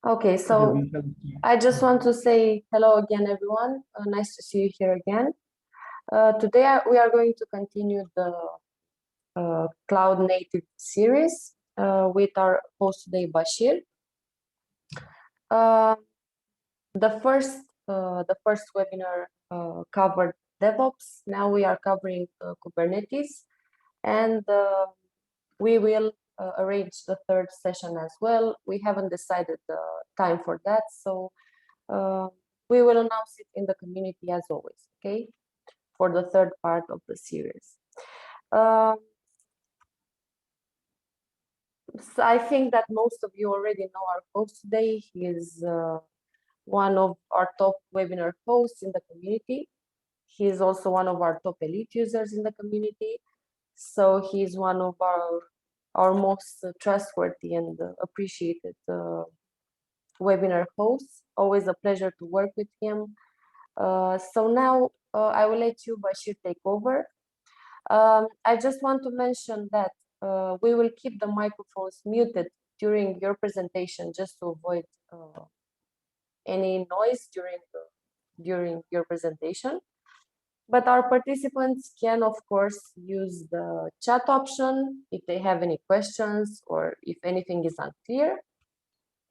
Okay, Okay, so we shall. I just want to say hello again, everyone. Nice to see you here again. Today we are going to continue the cloud native series with our host today, Bashir. Uh, the first webinar covered DevOps. Now we are covering Kubernetes, and we will arrange the third session as well. We haven't decided the time for that, so we will announce it in the community as always, okay, for the third part of the series. So I think that most of you already know our host today. He is one of our top webinar hosts in the community. He is also one of our top elite users in the community. So he's one of our most trustworthy and appreciated webinar hosts. Always a pleasure to work with him. So now I will let you, Bashir, take over. I just want to mention that we will keep the microphones muted during your presentation just to avoid any noise during your presentation. But our participants can, of course, use the chat option if they have any questions or if anything is unclear.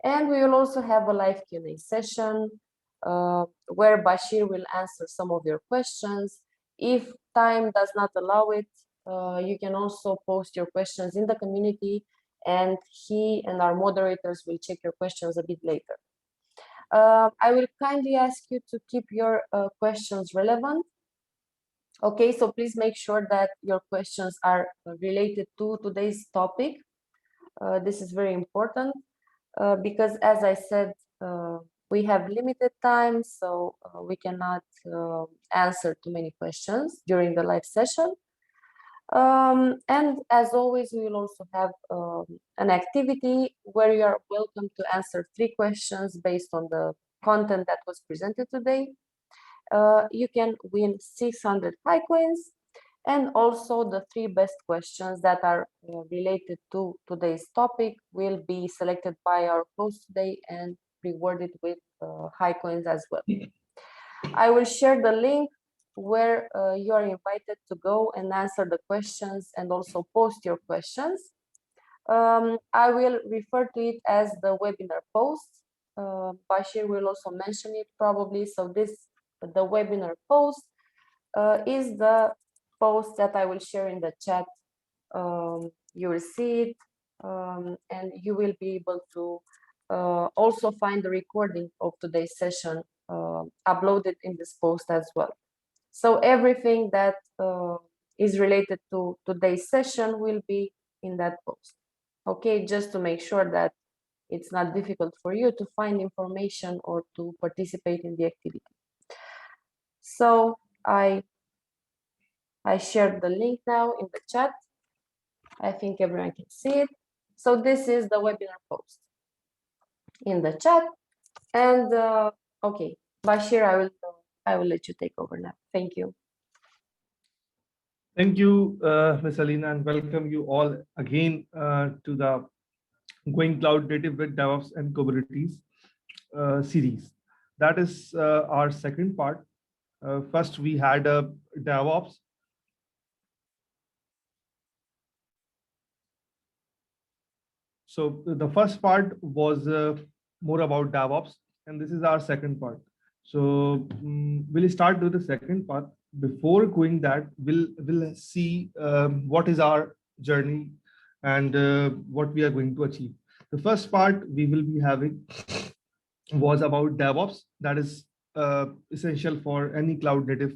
And we will also have a live Q&A session where Bashir will answer some of your questions. If time does not allow it, you can also post your questions in the community, and he and our moderators will check your questions a bit later. I will kindly ask you to keep your questions relevant. Okay, so please make sure that your questions are related to today's topic. This is very important because, as I said, we have limited time, so we cannot answer too many questions during the live session. And as always, we will also have an activity where you are welcome to answer 3 questions based on the content that was presented today. You can win 600 high coins, and also the 3 best questions that are related to today's topic will be selected by our host today and rewarded with high coins as well. I will share the link where you are invited to go and answer the questions and also post your questions. I will refer to it as the webinar post. Bashir will also mention it probably. So the webinar post is the post that I will share in the chat. You will see it, and you will be able to also find the recording of today's session uploaded in this post as well. So everything that is related to today's session will be in that post. Okay, just to make sure that it's not difficult for you to find information or to participate in the activity. So I shared the link now in the chat. I think everyone can see it. So this is the webinar post in the chat. And okay, Bashir, I will let you take over now. Thank you. Thank you, Ms. Alina, and welcome you all again to the Going Cloud Native with DevOps and Kubernetes series. That is our second part. First, we had DevOps. So the first part was more about DevOps, and this is our second part. So we'll start with the second part. Before going that, we'll see what is our journey and what we are going to achieve. The first part we will be having was about DevOps. That is essential for any cloud native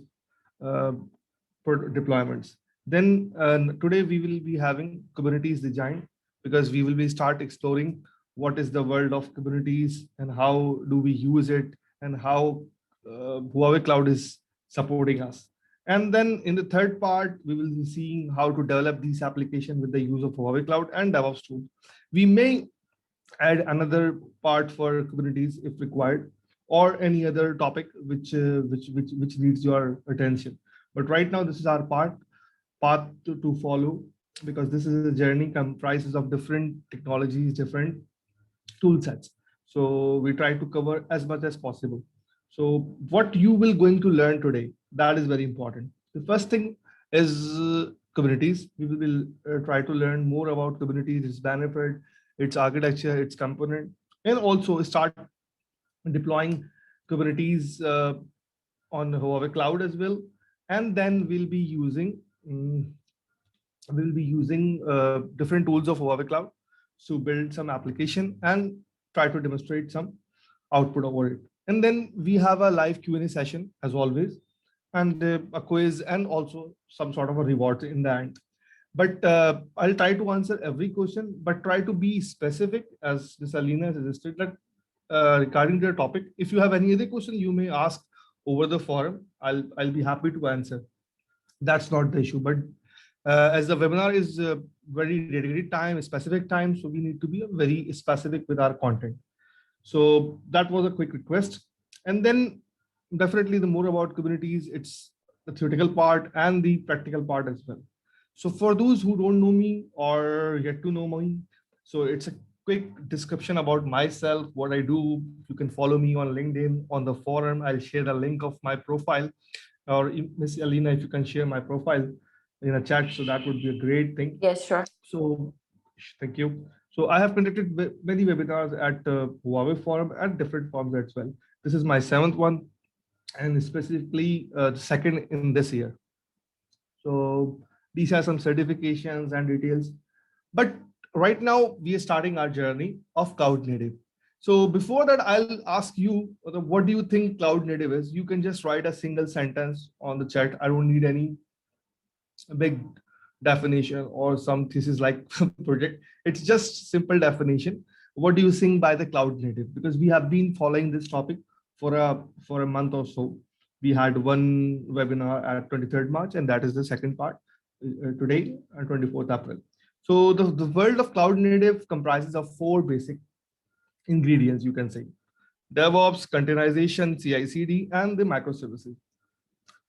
deployments. Then today we will be having Kubernetes The Giant, because we will be start exploring what is the world of Kubernetes and how do we use it and how Huawei Cloud is supporting us. And then in the third part, we will be seeing how to develop these applications with the use of Huawei Cloud and DevOps tools. We may add another part for Kubernetes if required, or any other topic which needs your attention. But right now, this is our path to follow, because this is a journey comprises of different technologies, different tool sets. So we try to cover as much as possible. So what you will going to learn today, that is very important. The first thing is Kubernetes. We will try to learn more about Kubernetes, its benefit, its architecture, its component, and also start deploying Kubernetes on Huawei Cloud as well. And then we'll be using different tools of Huawei Cloud to build some application and try to demonstrate some output over it. And then we have a live Q&A session as always, and a quiz, and also some sort of a reward in the end. But I'll try to answer every question, but try to be specific, as Ms. Alina suggested, that regarding the topic, if you have any other question, you may ask over the forum. I'll be happy to answer. That's not the issue. But as the webinar is very dedicated time, specific time, so we need to be very specific with our content. So that was a quick request. And then definitely the more about Kubernetes, it's the theoretical part and the practical part as well. So for those who don't know me or yet to know me, so it's a quick description about myself, what I do. You can follow me on LinkedIn, on the forum. I'll share the link of my profile, or Miss Alina, if you can share my profile in a chat, so that would be a great thing. Yes, sure. So thank you. So I have conducted many webinars at Huawei Forum and different forums as well. This is my 7th one, and specifically the second in this year. So these are some certifications and details. But right now we are starting our journey of cloud native. So before that, I'll ask you, what do you think cloud native is? You can just write a single sentence on the chat. I don't need any big definition or some thesis like project. It's just simple definition. What do you think by the cloud native? Because we have been following this topic for a month or so. We had one webinar at 23rd March, and that is the second part today, 24th April. So the world of cloud native comprises of 4 basic ingredients, you can say: DevOps, containerization, CI/CD, and the microservices.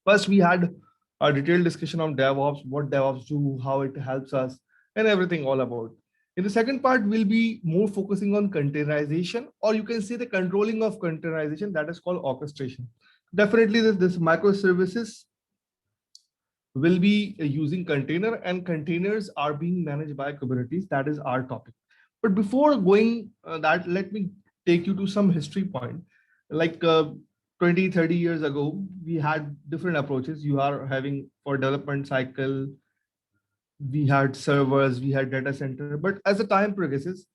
First, we had a detailed discussion on DevOps, what DevOps do, how it helps us, and everything all about. In the second part, we'll be more focusing on containerization, or you can say the controlling of containerization, that is called orchestration. Definitely this microservices will be using container, and containers are being managed by Kubernetes. That is our topic. But before going that, let me take you to some history point. Like 20, 30 years ago, we had different approaches. You are having for development cycle, we had servers, we had data center. But as the time progresses,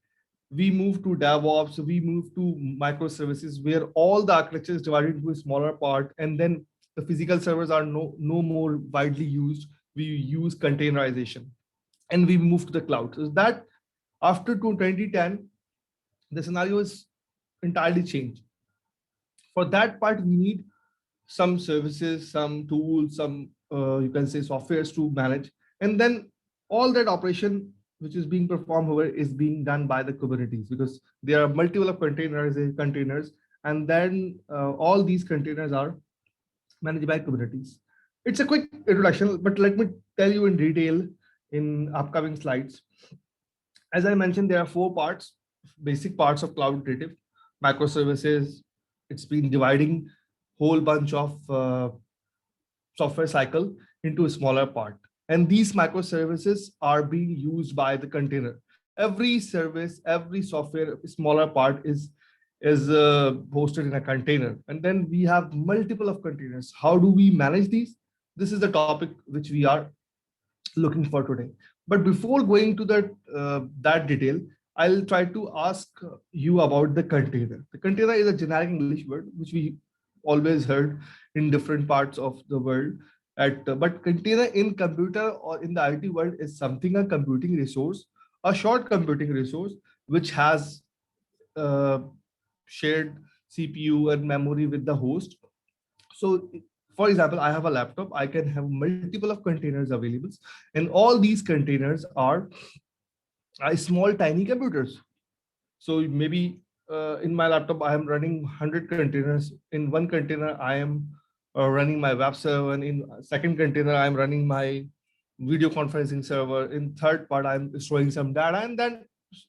we move to DevOps, we move to microservices, where all the architecture is divided into a smaller part, and then the physical servers are no more widely used. We use containerization, and we move to the cloud. So that after 2010, the scenario is entirely changed. For that part, we need some services, some tools, some you can say softwares to manage, and then all that operation which is being performed over is being done by the Kubernetes, because there are multiple of containers, and then all these containers are managed by Kubernetes. It's a quick introduction, but let me tell you in detail in upcoming slides. As I mentioned, there are 4 parts, basic parts of cloud native: microservices. It's been dividing whole bunch of software cycle into a smaller part. And these microservices are being used by the container. Every service, every software, smaller part is hosted in a container. And then we have multiple of containers. How do we manage these? This is the topic which we are looking for today. But before going to that detail, I'll try to ask you about the container. The container is a generic English word which we always heard in different parts of the world. But container in computer or in the IT world is something, a computing resource, a short computing resource, which has shared CPU and memory with the host. So for example, I have a laptop, I can have multiple of containers available, and all these containers are small tiny computers. So maybe in my laptop, I am running 100 containers. In one container, I am running my web server, and in second container, I'm running my video conferencing server. In third part, I'm storing some data, and then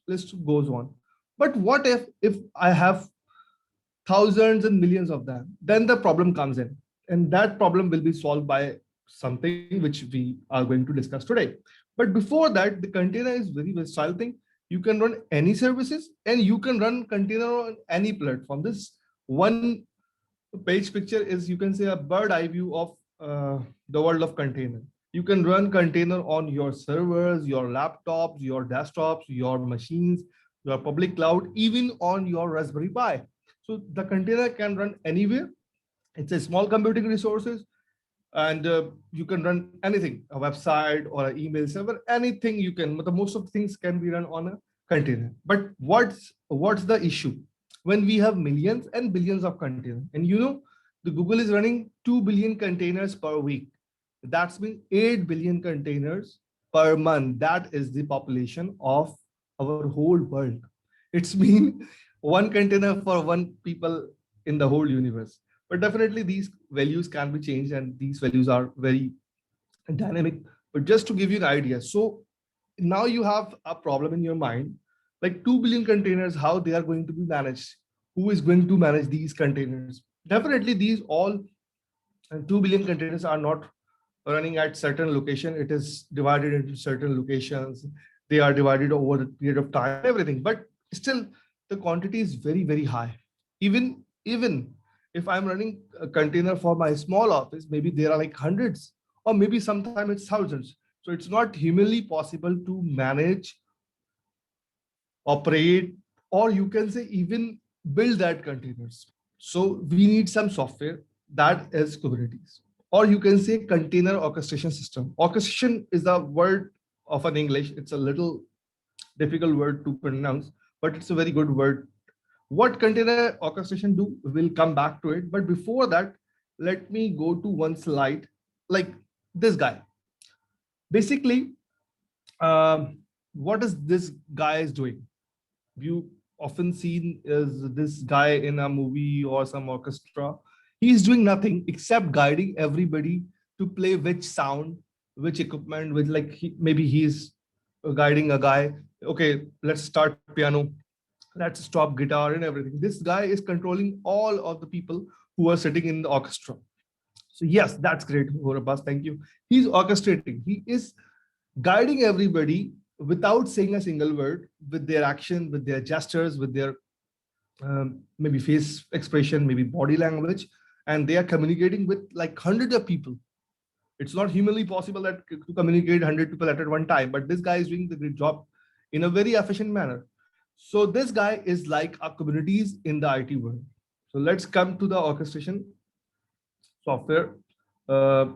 list goes on. But what if I have thousands and millions of them? Then the problem comes in, and that problem will be solved by something which we are going to discuss today. But before that, the container is very versatile thing. You can run any services, and you can run container on any platform. This one page picture is, you can say, a bird eye view of the world of container. You can run container on your servers, your laptops, your desktops, your machines, your public cloud, even on your Raspberry Pi. So the container can run anywhere. It's a small computing resources, and you can run anything, a website or an email server, anything you can. But the most of things can be run on a container. But what's the issue? When we have millions and billions of containers, and the Google is running 2 billion containers per week. That's been 8 billion containers per month. That is the population of our whole world. It's been one container for one people in the whole universe. But definitely these values can be changed, and these values are very dynamic. But just to give you an idea, so now you have a problem in your mind, like 2 billion containers, how they are going to be managed? Who is going to manage these containers? Definitely these all 2 billion containers are not running at certain location. It is divided into certain locations. They are divided over the period of time, everything. But still, the quantity is very, very high. Even if I'm running a container for my small office, maybe there are like hundreds, or maybe sometimes it's thousands. So it's not humanly possible to manage, operate, or you can say even build that containers. So we need some software, that is Kubernetes, or you can say container orchestration system. Orchestration is the word of an English. It's a little difficult word to pronounce, but it's a very good word. What container orchestration do? We'll come back to it. But before that, let me go to one slide, like this guy. Basically, what is this guy is doing? You often seen is this guy in a movie or some orchestra. He's doing nothing except guiding everybody to play which sound, which equipment, with like maybe he's guiding a guy. Okay, let's start piano, let's stop guitar and everything. This guy is controlling all of the people who are sitting in the orchestra. So yes, that's great, Horabas. Thank you. He's orchestrating. He is guiding everybody without saying a single word, with their action, with their gestures, with their maybe face expression, maybe body language, and they are communicating with like hundreds of people. It's not humanly possible that to communicate 100 people at one time, but this guy is doing the great job in a very efficient manner. So this guy is like a Kubernetes in the IT world. So let's come to the orchestration software. Uh,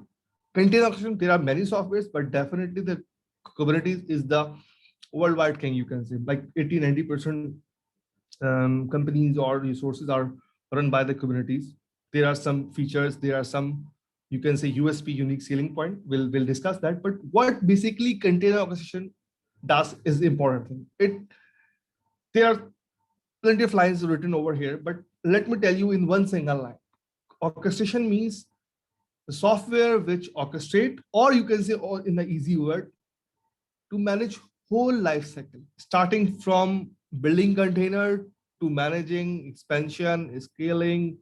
Container orchestration, there are many softwares, but definitely the Kubernetes is the worldwide king, you can say. Like 80-90% companies or resources are run by the Kubernetes. There are some features, there are some, you can say, USP, unique selling point. We'll discuss that. But what basically container orchestration does is important thing. There are plenty of lines written over here, but let me tell you in one single line. Orchestration means the software which orchestrate, or you can say, or in the easy word, to manage whole life cycle, starting from building container to managing expansion, scaling,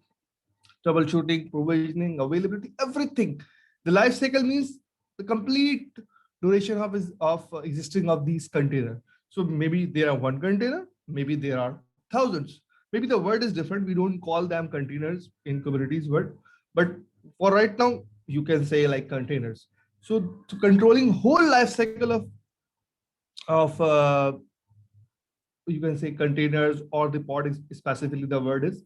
troubleshooting, provisioning, availability, everything. The life cycle means the complete duration of existing of these container. So maybe there are one container, maybe there are thousands. Maybe the word is different. We don't call them containers in Kubernetes word, but for right now, you can say like containers. So to controlling whole life cycle of you can say containers or the pod is specifically the word is,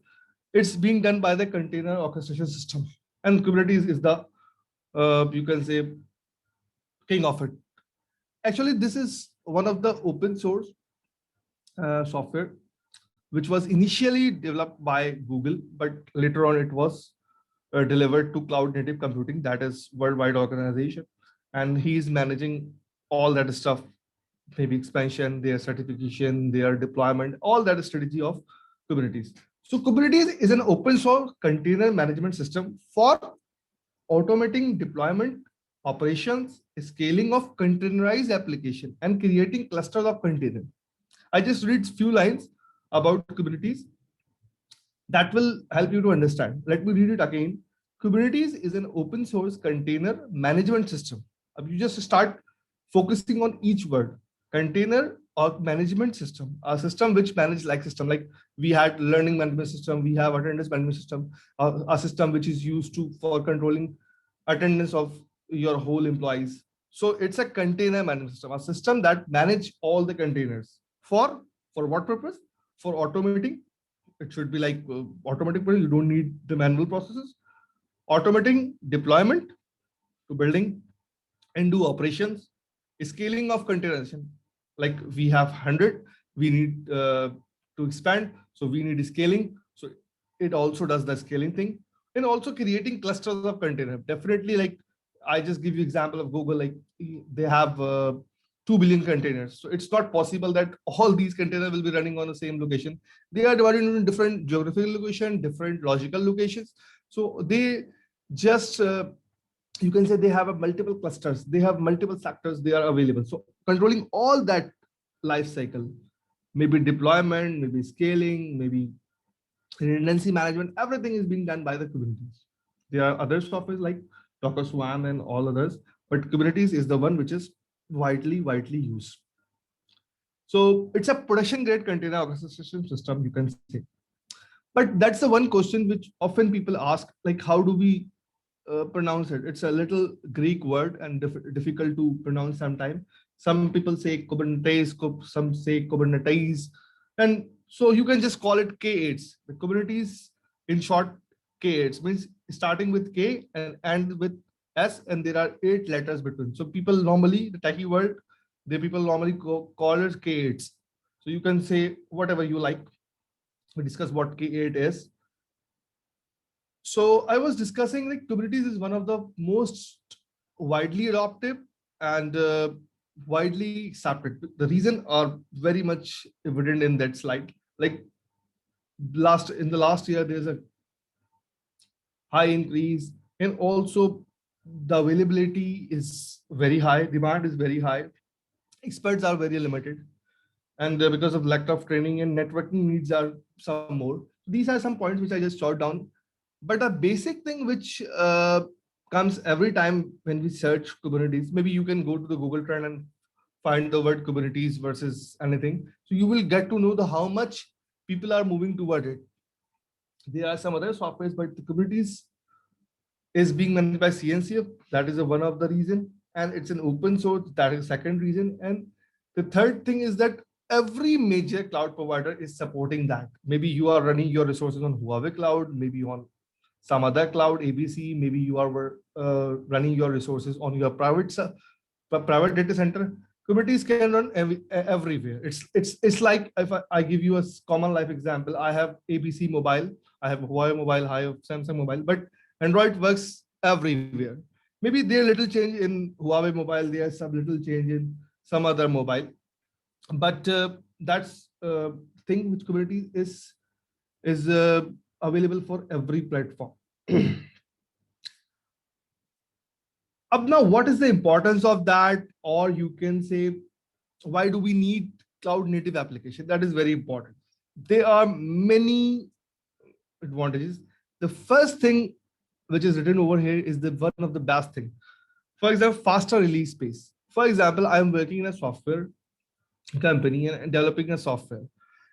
it's being done by the container orchestration system, and Kubernetes is the you can say king of it. Actually, this is one of the open source software which was initially developed by Google, but later on it was delivered to cloud native computing, that is worldwide organization, and he is managing all that stuff, maybe expansion, their certification, their deployment, all that strategy of Kubernetes. So Kubernetes is an open source container management system for automating deployment, operations, scaling of containerized application, and creating clusters of container. I just read few lines. about Kubernetes that will help you to understand. Let me read it again. Kubernetes is an open source container management system. You just start focusing on each word. Container or management system, a system which manage like system, like we had learning management system, we have attendance management system, a system which is used to for controlling attendance of your whole employees. So it's a container management system, a system that manage all the containers for what purpose? For automating. It should be like automatic, you don't need the manual processes. Automating deployment to building and do operations, scaling of containerization. Like we have 100, we need to expand, so we need scaling. So it also does the scaling thing, and also creating clusters of container. Definitely, like I just give you example of Google, like they have 2 billion containers. So it's not possible that all these containers will be running on the same location. They are divided into different geographical location, different logical locations. So they just you can say they have a multiple clusters, they have multiple sectors, they are available. So controlling all that life cycle, maybe deployment, maybe scaling, maybe redundancy management, everything is being done by the Kubernetes. There are other softwares like Docker Swarm and all others, but Kubernetes is the one which is widely used. So it's a production grade container orchestration system, you can say. But that's the one question which often people ask, like how do we pronounce it? It's a little Greek word and difficult to pronounce sometimes. Some people say Kubernetes, some say Kubernetes. And so you can just call it K8s. The Kubernetes, in short, K8s means starting with K and end with S, and there are 8 letters between. So people normally, the techie world, people normally call it K8s. So you can say whatever you like. We discuss what K8 is. So I was discussing like Kubernetes is one of the most widely adopted and widely accepted. The reason are very much evident in that slide. Like in the last year, there's a high increase, and also the availability is very high, demand is very high, experts are very limited, and because of lack of training and networking needs are some more. These are some points which I just jot down. But a basic thing which comes every time when we search Kubernetes, maybe you can go to the Google Trend and find the word Kubernetes versus anything. So you will get to know the how much people are moving toward it. There are some other softwares, but the Kubernetes is being managed by CNCF. That is one of the reason, and it's an open source. That is second reason, and the third thing is that every major cloud provider is supporting that. Maybe you are running your resources on Huawei Cloud, maybe on some other cloud, ABC, maybe you are running your resources on your private data center. Kubernetes can run everywhere. It's like if I give you a common life example. I have ABC mobile, I have Huawei mobile, I have Samsung mobile, but Android works everywhere. Maybe there little change in Huawei mobile, there's some little change in some other mobile, but that's thing which Kubernetes is available for every platform. Now, what is the importance of that? Or you can say, why do we need cloud native application? That is very important. There are many advantages. The first thing which is written over here is the one of the best thing. For example, faster release space. For example, I am working in a software company and developing a software,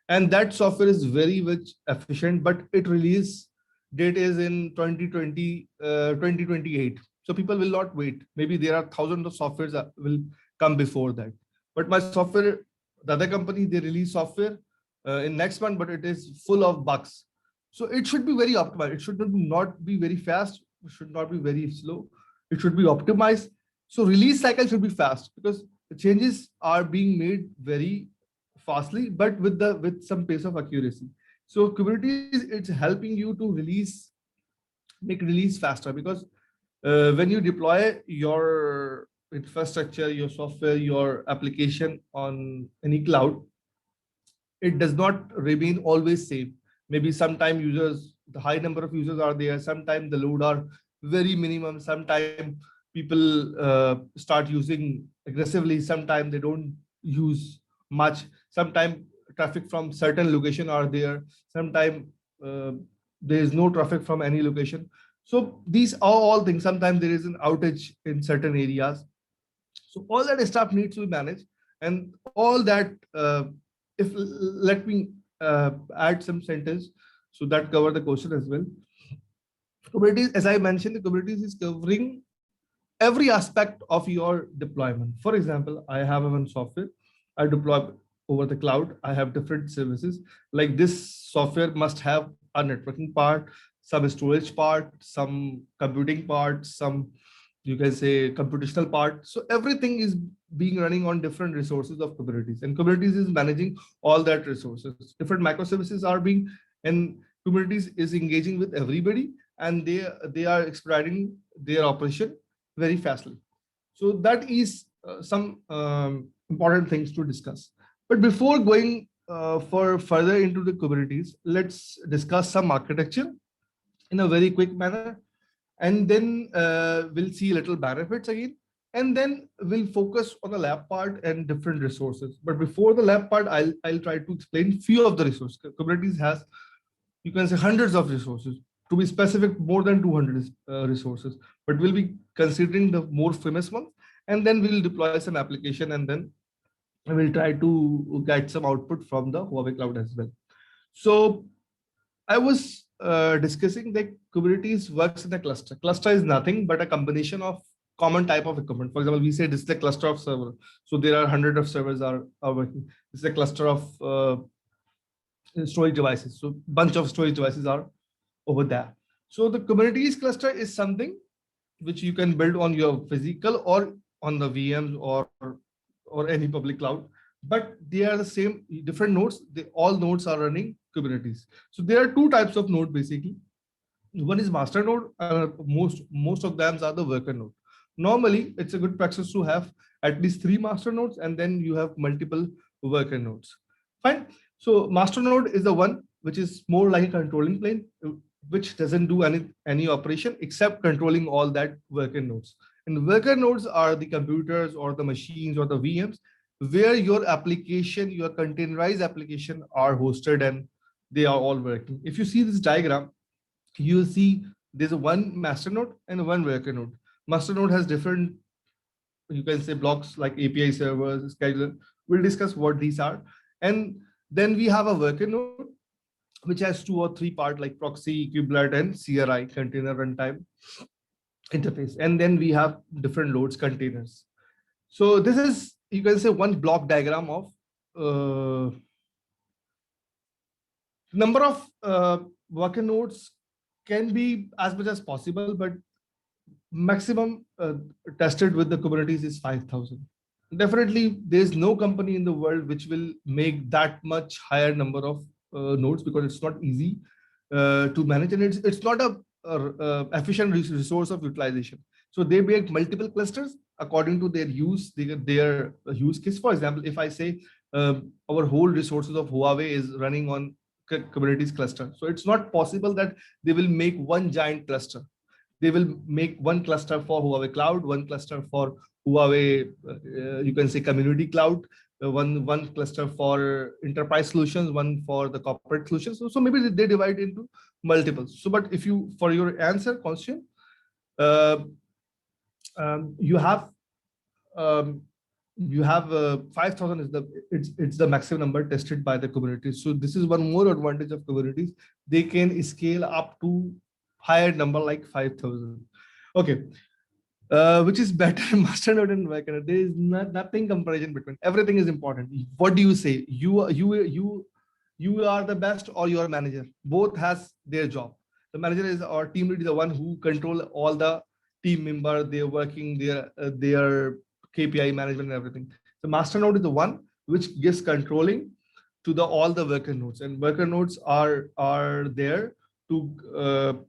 and that software is very much efficient, but it release date is in 2028. So people will not wait. Maybe there are thousands of softwares that will come before that, but my software, the other company, they release software in next month, but it is full of bugs. So it should be very optimized. It should not be very fast, it should not be very slow, it should be optimized. So release cycle should be fast, because the changes are being made very fastly, but with some pace of accuracy. So Kubernetes, it's helping you to make release faster, because when you deploy your infrastructure, your software, your application on any cloud, it does not remain always safe. Maybe sometime the high number of users are there, sometimes the load are very minimum, sometimes people start using aggressively, sometimes they don't use much, sometimes traffic from certain location are there. Sometimes there is no traffic from any location. So these are all things. Sometimes there is an outage in certain areas. So all that stuff needs to be managed, and all that. If let me add some sentence so that cover the question as well. Kubernetes, as I mentioned, the Kubernetes is covering every aspect of your deployment. For example, I have one software I deploy over the cloud. I have different services. Like this software must have a networking part, some storage part, some computing part, some, you can say, computational part. So everything is being running on different resources of Kubernetes, and Kubernetes is managing all that resources. Different microservices are being, and Kubernetes is engaging with everybody, and they are expediting their operation very fastly. So that is some important things to discuss. But before going for further into the Kubernetes, let's discuss some architecture in a very quick manner, and then we'll see little benefits again, and then we'll focus on the lab part and different resources. But before the lab part, I'll try to explain few of the resources. Kubernetes has, you can say, hundreds of resources. To be specific, more than 200 resources, but we'll be considering the more famous ones, and then we'll deploy some application, and then we'll try to get some output from the Huawei Cloud as well. So I was discussing that Kubernetes works in a cluster. Cluster is nothing but a combination of common type of equipment. For example, we say this is a cluster of server. So there are hundreds of servers are working. This is a cluster of storage devices. So bunch of storage devices are over there. So the Kubernetes cluster is something which you can build on your physical or on the VMs or any public cloud, but they are the same, different nodes. All nodes are running Kubernetes. So there are two types of node basically. One is master node. Most of them are the worker node. Normally, it's a good practice to have at least 3 master nodes, and then you have multiple worker nodes. Fine. So master node is the one which is more like a controlling plane, which doesn't do any operation except controlling all that worker nodes. And worker nodes are the computers or the machines or the VMs where your application, your containerized application are hosted, and they are all working. If you see this diagram, you will see there's a one master node and one worker node. Master node has different, you can say, blocks like API servers, scheduler. We'll discuss what these are. And then we have a worker node which has 2 or 3 parts like proxy, kubelet, and CRI, container runtime interface. And then we have different loads, containers. So this is, you can say, one block diagram of number of worker nodes can be as much as possible, but maximum tested with the Kubernetes is 5,000. Definitely, there's no company in the world which will make that much higher number of nodes, because it's not easy to manage, and it's not a efficient resource of utilization. So they make multiple clusters according to their use, their use case. For example, if I say our whole resources of Huawei is running on Kubernetes cluster, so it's not possible that they will make one giant cluster. They will make one cluster for Huawei Cloud, one cluster for Huawei, you can say, community cloud, one cluster for enterprise solutions, one for the corporate solutions. So maybe they divide into multiples. So, but if you, for your answer question, you have 5,000 is it's the maximum number tested by the Kubernetes. So this is one more advantage of Kubernetes. They can scale up to higher number like 5,000. Okay. Which is better, master node and worker node? There is nothing comparison between. Everything is important. What do you say? You are the best, or your manager? Both has their job. The manager is, or team lead is the one who control all the team member, their working, their KPI management and everything. The master node is the one which gives controlling to all the worker nodes, and worker nodes are there to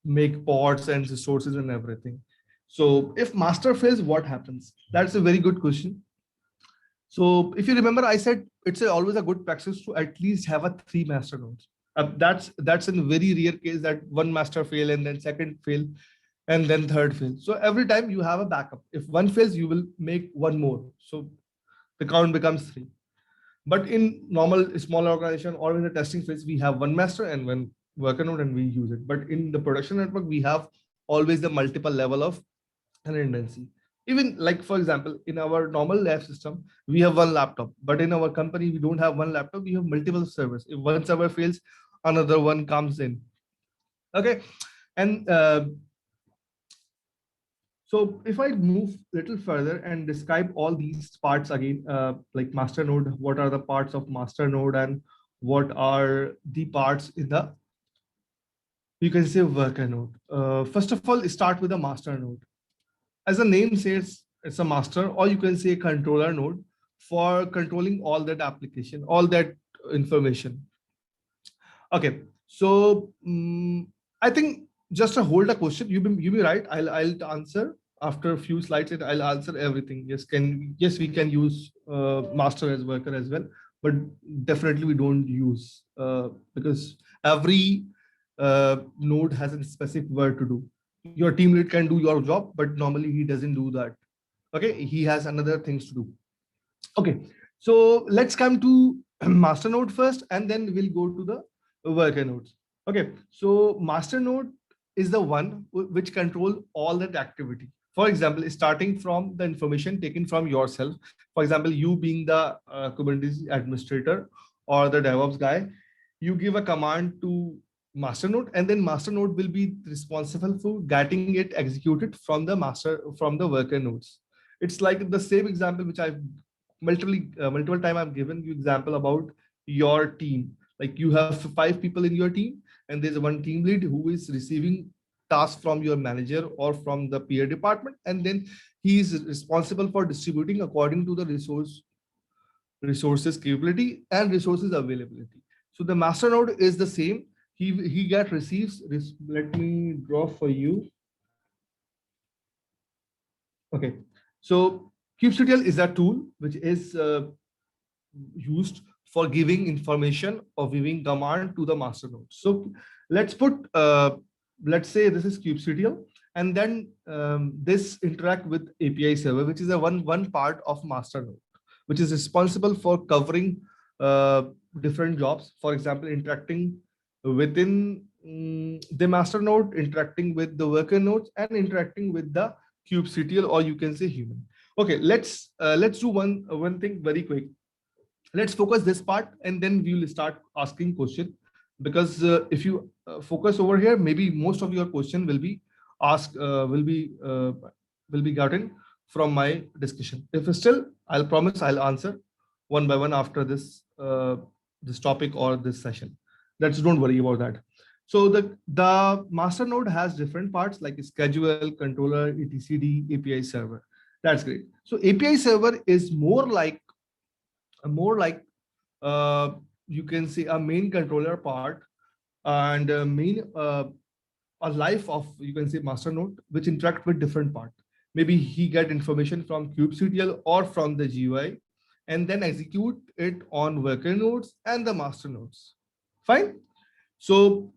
make pods and resources and everything. So if master fails, what happens? That's a very good question. So if you remember, I said it's always a good practice to at least have a 3 master nodes. That's in very rare case that one master fail and then second fail and then third fail. So every time you have a backup. If one fails, you will make one more. So the count becomes 3. But in normal small organization or in the testing phase, we have one master and one worker node and we use it. But in the production network, we have always the multiple level of redundancy. Even like, for example, in our normal lab system, we have one laptop, but in our company, we don't have one laptop, we have multiple servers. If one server fails, another one comes in. Okay. And so if I move a little further and describe all these parts again, like master node, what are the parts of master node and what are the parts in the, you can say, worker node. First of all, start with the master node. As the name says, it's a master, or you can say controller node for controlling all that application, all that information. Okay, so I think just to hold a question, you be right. I'll answer after a few slides. And I'll answer everything. Yes, we can use master as worker as well, but definitely we don't use because every node has a specific work to do. Your team lead can do your job, but normally he doesn't do that. Okay, he has another things to do. Okay, so let's come to master node first, and then we'll go to the worker nodes. Okay, so master node is the one which control all that activity. For example, starting from the information taken from yourself. For example, you being the Kubernetes administrator or the DevOps guy, you give a command to master node, and then master node will be responsible for getting it executed from the worker nodes. It's like the same example which I've multiple time I've given you example about your team. Like you have 5 people in your team, and there's one team lead who is receiving tasks from your manager or from the peer department, and then he is responsible for distributing according to the resources capability and resources availability. So the master node is the same. He get receives. Let me draw for you. Okay, so kubectl is a tool which is used for giving information or giving command to the master node. So let's put, let's say this is kubectl, and then this interact with API server, which is a one part of master node, which is responsible for covering different jobs. For example, interacting within the master node, interacting with the worker nodes, and interacting with the kubectl, or you can say human. Okay, let's do one thing very quick. Let's focus this part, and then we will start asking question, because if you focus over here, maybe most of your question will be asked, will be gotten from my discussion. If still, I'll promise I'll answer one by one after this this topic or this session. Don't worry about that. So the master node has different parts like schedule, controller, etcd, API server. That's great. So API server is more like you can say a main controller part, and a life of, you can say, master node, which interact with different part. Maybe he get information from kubectl or from the GUI, and then execute it on worker nodes and the master nodes. Fine. So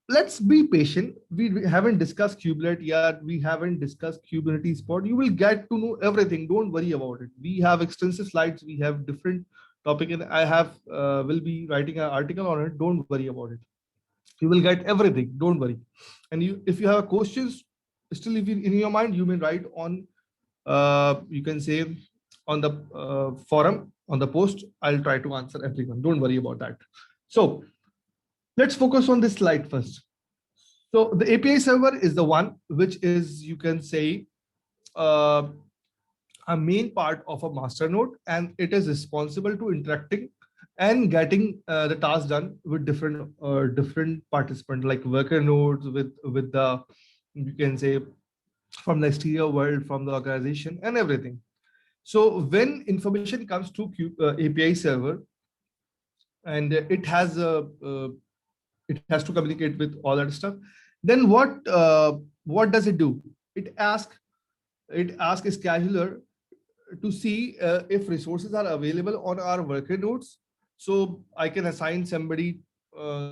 let's be patient. We haven't discussed kubelet yet. We haven't discussed Kubernetes pod. You will get to know everything. Don't worry about it. We have extensive slides. We have different topic, and I have will be writing an article on it. Don't worry about it. You will get everything. Don't worry. And if you have questions, still if you, in your mind, you may write on, you can say, on the forum, on the post. I'll try to answer everyone. Don't worry about that. So let's focus on this slide first. So the API server is the one which is, you can say, a main part of a master node, and it is responsible to interacting and getting the task done with different participants, like worker nodes, with the, you can say, from the exterior world, from the organization, and everything. So when information comes to API server, and it has to communicate with all that stuff, then what does it do? It asks a scheduler to see if resources are available on our worker nodes, so I can assign somebody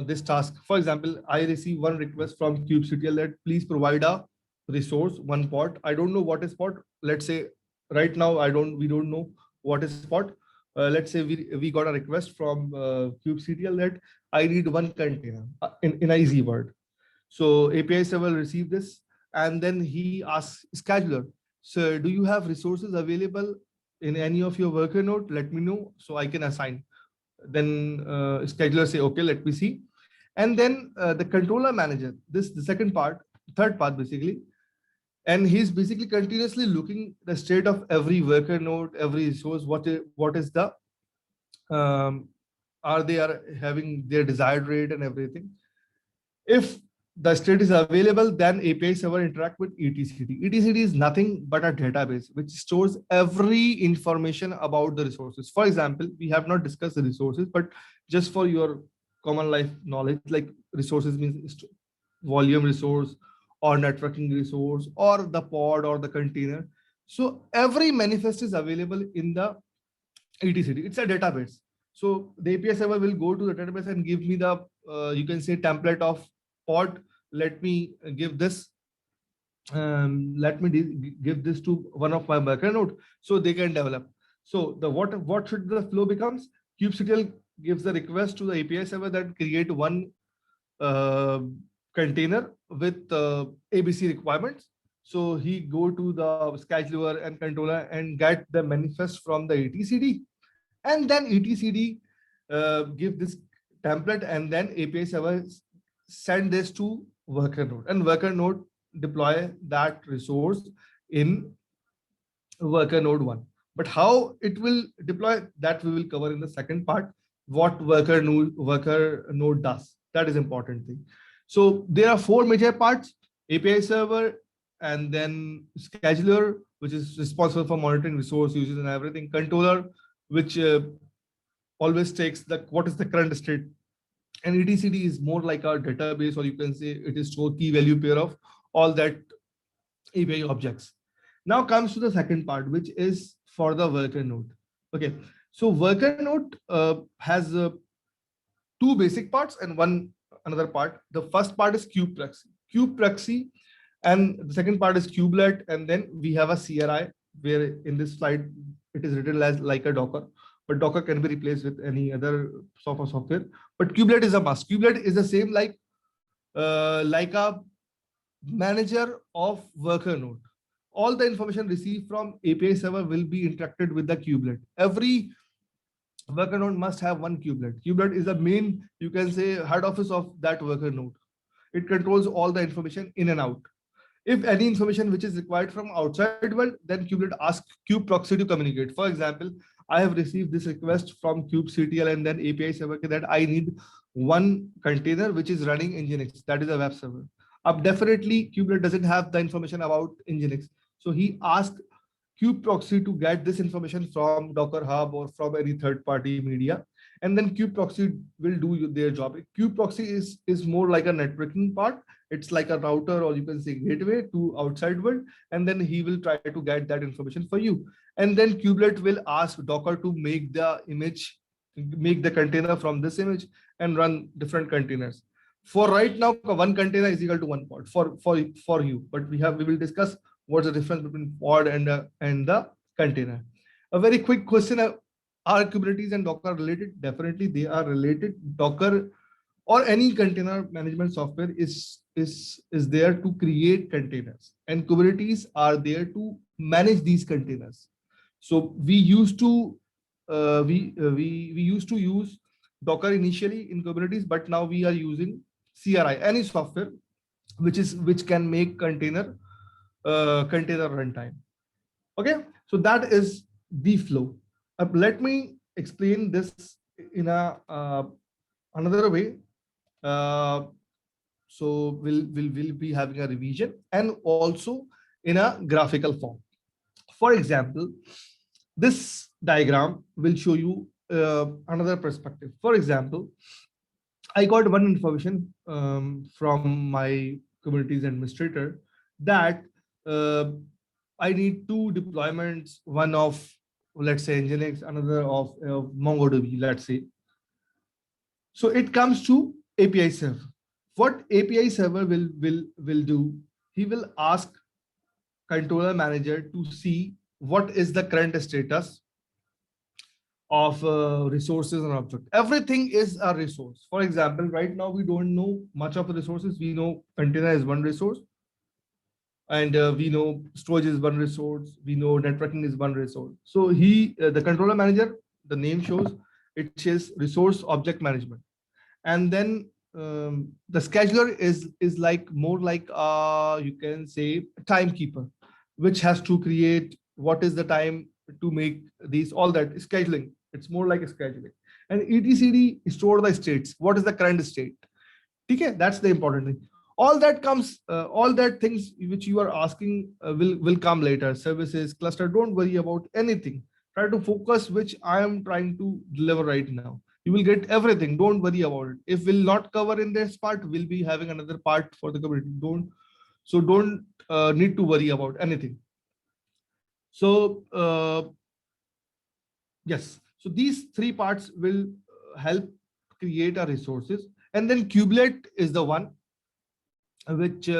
this task. For example, I receive one request from kubectl that please provide a resource, one pod. I don't know what is pod. Let's say right now we don't know what is pod. let's say we got a request from kubectl that I need one container in an easy word. So API server will receive this, and then he asks scheduler, so do you have resources available in any of your worker node? Let me know so I can assign. Then scheduler say, okay, let me see. And then the controller manager, this the second part, third part basically, and he's basically continuously looking the state of every worker node, every resource, what is the are they are having their desired rate and everything. If the state is available, then API server interact with etcd. Etcd is nothing but a database which stores every information about the resources. For example, we have not discussed the resources, but just for your common life knowledge, like resources means volume resource or networking resource or the pod or the container. So every manifest is available in the etcd. It's a database. So the API server will go to the database and give me the you can say template of pod. Let me give this. Let me give this to one of my worker node so they can develop. So the what should the flow becomes? kubectl gives the request to the API server that create one uh, container with ABC requirements. So he go to the scheduler and controller and get the manifest from the etcd, and then etcd give this template, and then API server send this to worker node, and worker node deploy that resource in worker node 1. But how it will deploy, that we will cover in the second part. What worker node does, that is important thing. So there are four major parts: API server, and then scheduler, which is responsible for monitoring resource usage and everything; controller, which always takes the what is the current state; and etcd is more like a database, or you can say it is store key value pair of all that API objects. Now comes to the second part, which is for the worker node. Okay, so worker node has two basic parts and one another part. The first part is kube proxy, and the second part is kubelet, and then we have a CRI, where in this slide it is written as like a Docker, but Docker can be replaced with any other software. But kubelet is a must. Kubelet is the same like a manager of worker node. All the information received from API server will be interacted with the kubelet. Every worker node must have one kubelet. Kubelet is the main, you can say, head office of that worker node. It controls all the information in and out. If any information which is required from outside world, then kubelet asks kubeproxy to communicate. For example, I have received this request from kubectl and then API server that I need one container which is running Nginx, that is a web server. Definitely kubelet doesn't have the information about Nginx. So he asked kubeproxy to get this information from Docker Hub or from any third-party media, and then kubeproxy will do their job. Kubeproxy is more like a networking part. It's like a router, or you can say gateway to outside world, and then he will try to get that information for you. And then kubelet will ask Docker to make the image, make the container from this image and run different containers. For right now, one container is equal to one pod for you, but we will discuss what's the difference between pod and the container. A very quick question: are Kubernetes and Docker related? Definitely, they are related. Docker or any container management software is there to create containers, and Kubernetes are there to manage these containers. So we used to we used to use Docker initially in Kubernetes, but now we are using CRI, any software which can make container runtime. Okay, so that is the flow. Let me explain this in a another way. So we'll be having a revision and also in a graphical form. For example, this diagram will show you another perspective. For example, I got one information from my Kubernetes administrator that I need two deployments, one of, let's say, Nginx, another of MongoDB, let's say. So it comes to API server. What API server will do, he will ask controller manager to see what is the current status of resources and object. Everything is a resource. For example, right now we don't know much of the resources. We know container is one resource, and we know storage is one resource. We know networking is one resource. So the controller manager, the name shows, it says resource object management. And then the scheduler is like more like you can say timekeeper, which has to create what is the time to make these, all that scheduling. It's more like a scheduling. And etcd store the states. What is the current state? Okay, that's the important thing. All that comes, all that things which you are asking will come later. Services, cluster, don't worry about anything. Try to focus which I am trying to deliver right now. You will get everything. Don't worry about it. If we'll not cover in this part, we'll be having another part for the community. Don't need to worry about anything. So yes, so these three parts will help create our resources. And then kubelet is the one which is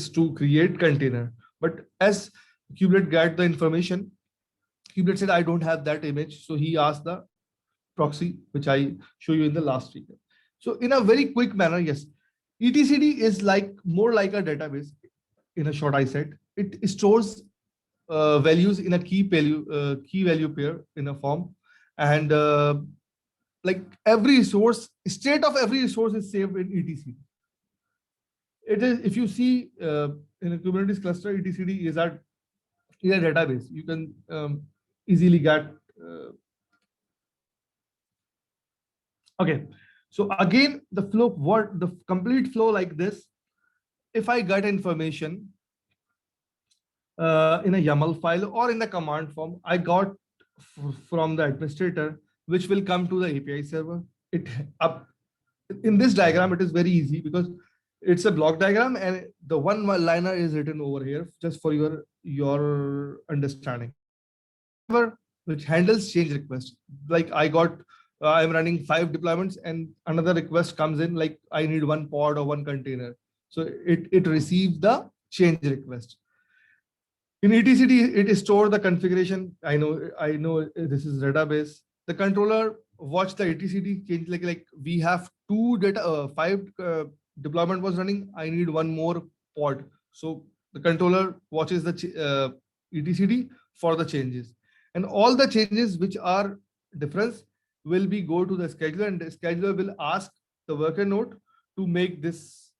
to create container. But as kubelet got the information, kubelet said, I don't have that image. So he asked the proxy, which I show you in the last figure. So in a very quick manner, yes, etcd is like more like a database. In a short, I said it stores values in a key value pair in a form, and like every resource, state of every resource is saved in etcd. It is, if you see in a Kubernetes cluster, etcd is a database. You can easily get. Okay, so again, the flow, what the complete flow like this. If I get information in a YAML file or in the command form, I got from the administrator, which will come to the API server. It up in this diagram, it is very easy because it's a block diagram and the one liner is written over here just for your understanding. Which handles change request. Like I got, I'm running 5 deployments and another request comes in, like I need one pod or one container. So it receives the change request. In etcd, it store the configuration. I know this is database. The controller watch the etcd change, like we have 2 data, 5 deployment was running. I need one more pod. So the controller watches the etcd for the changes, and all the changes which are difference will be go to the scheduler, and the scheduler will ask the worker node to make this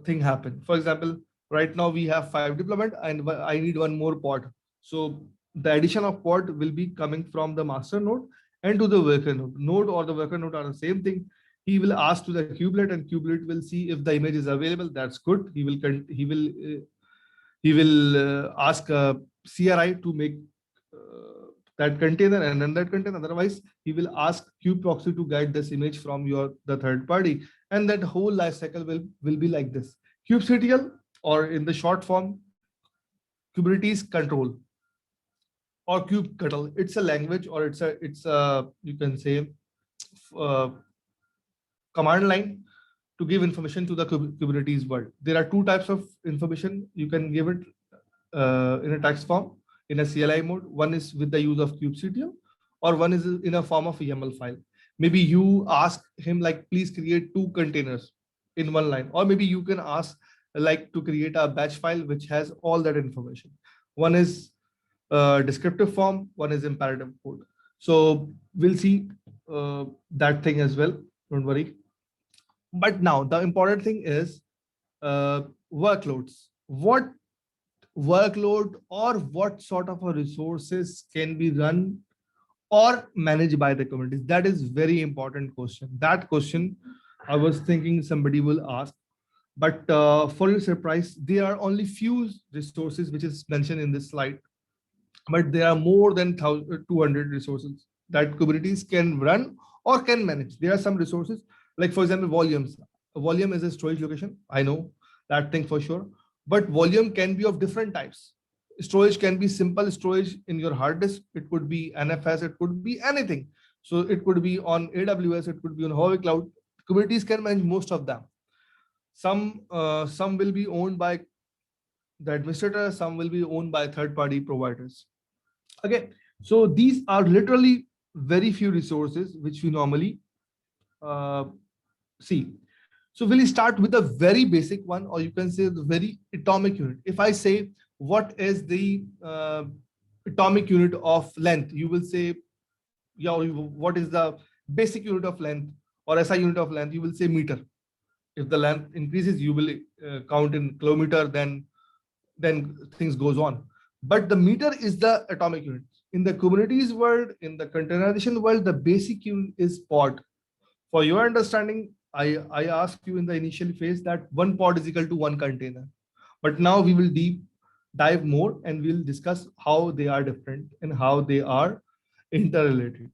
thing happen. For example, right now we have 5 deployment and I need one more pod. So the addition of pod will be coming from the master node and to the worker node. Node or the worker node are the same thing. He will ask to the kubelet, and kubelet will see if the image is available. That's good. He will ask CRI to make that container and then that container. Otherwise, he will ask kubeproxy to get this image from the third party, and that whole life cycle will be like this. kubectl, or in the short form, Kubernetes control or kubectl. It's a language, or it's a you can say command line to give information to the Kubernetes world. There are 2 types of information you can give it in a text form in a CLI mode. One is with the use of kubectl, or one is in a form of a YAML file. Maybe you ask him like, please create 2 containers in one line, or maybe you can ask like to create a batch file which has all that information. One is descriptive form, one is imperative code. So we'll see that thing as well. Don't worry. But now the important thing is workloads. What workload or what sort of a resources can be run or managed by the Kubernetes? That is very important question. That question I was thinking somebody will ask. But for your surprise, there are only few resources which is mentioned in this slide, but there are more than 200 resources that Kubernetes can run or can manage. There are some resources, like for example, volumes. Volume is a storage location. I know that thing for sure, but volume can be of different types. Storage can be simple storage in your hard disk. It could be NFS. It could be anything. So it could be on AWS. It could be on HuaweiCloud. Kubernetes can manage most of them. Some will be owned by the administrator, some will be owned by third-party providers. Okay, So these are literally very few resources which we normally uh, see. So we'll start with a very basic one, or you can say the very atomic unit. If I say what is the atomic unit of length, you will say, yeah, what is the basic unit of length or SI unit of length? You will say meter. If the length increases, you will count in kilometer, then things goes on. But the meter is the atomic unit. In the Kubernetes world, in the containerization world, the basic unit is pod. For your understanding, I asked you in the initial phase that one pod is equal to one container. But now we will deep dive more and we'll discuss how they are different and how they are interrelated.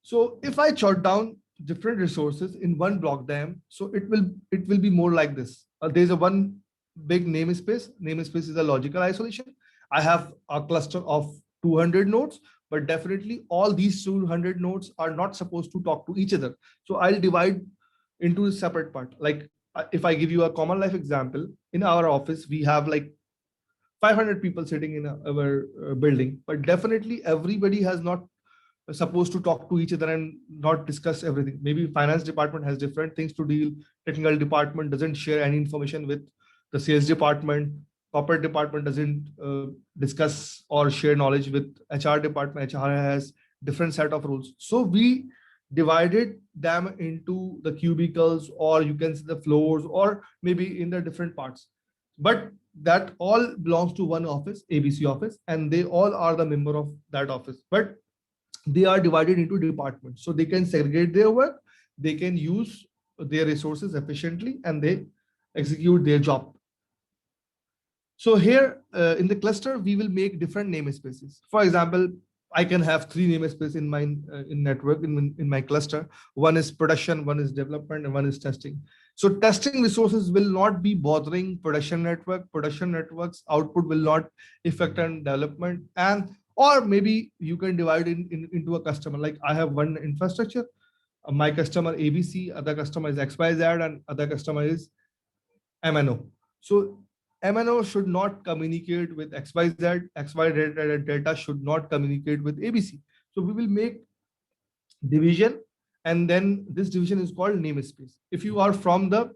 So if I jot down different resources in one block diagram, so it will be more like this. There's a one big namespace. Namespace is a logical isolation. I have a cluster of 200 nodes, but definitely all these 200 nodes are not supposed to talk to each other. So I'll divide into a separate part. Like if I give you a common life example, in our office, we have like 500 people sitting in our building, but definitely everybody has not supposed to talk to each other and not discuss everything. Maybe finance department has different things to deal. Technical department doesn't share any information with the sales department. Corporate department doesn't discuss or share knowledge with HR department. HR has different set of rules. So we divided them into the cubicles, or you can see the floors, or maybe in the different parts. But that all belongs to one office, ABC office, and they all are the member of that office. But they are divided into departments, so they can segregate their work, they can use their resources efficiently, and they execute their job. So here in the cluster, we will make different namespaces. For example, I can have three namespaces in my network in my cluster. One is production, one is development, and one is testing. So testing resources will not be bothering production network. Production networks output will not affect on development. And or maybe you can divide into a customer. Like I have one infrastructure, my customer ABC, other customer is XYZ, and other customer is MNO. So MNO should not communicate with XYZ, XYZ data should not communicate with ABC. So we will make division, and then this division is called namespace. If you are from the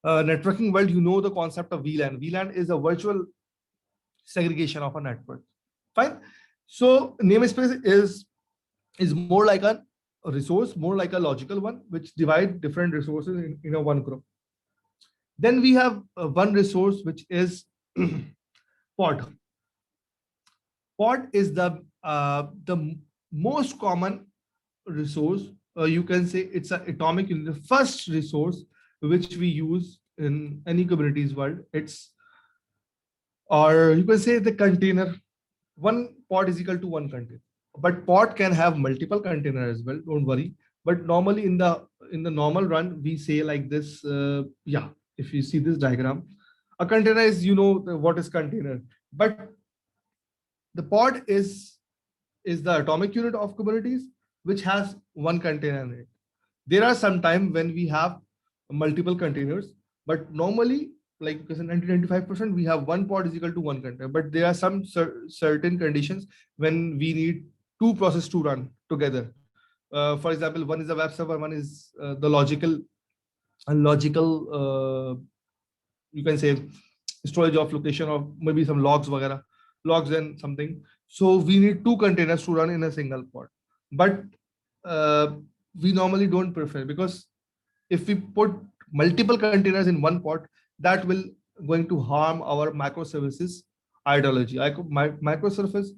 networking world, you know the concept of VLAN. VLAN is a virtual segregation of a network. Fine. So namespace is more like a resource, more like a logical one, which divide different resources in a one group. Then we have one resource, which is pod. Pod is the most common resource. You can say it's an atomic unit, the first resource which we use in any Kubernetes world. It's, or you can say the container. One pod is equal to one container, but pod can have multiple containers as well. Don't worry. But normally in the normal run, we say like this. Yeah, if you see this diagram, a container is, you know what is container, but the pod is the atomic unit of Kubernetes, which has one container in it. There are some time when we have multiple containers, but normally, like 90-95%, we have one pod is equal to one container. But there are some certain conditions when we need two processes to run together. For example, one is a web server, one is the logical, you can say storage of location of maybe some logs, logs and something. So we need two containers to run in a single pod. But we normally don't prefer, because if we put multiple containers in one pod, that will going to harm our microservices ideology. Microservices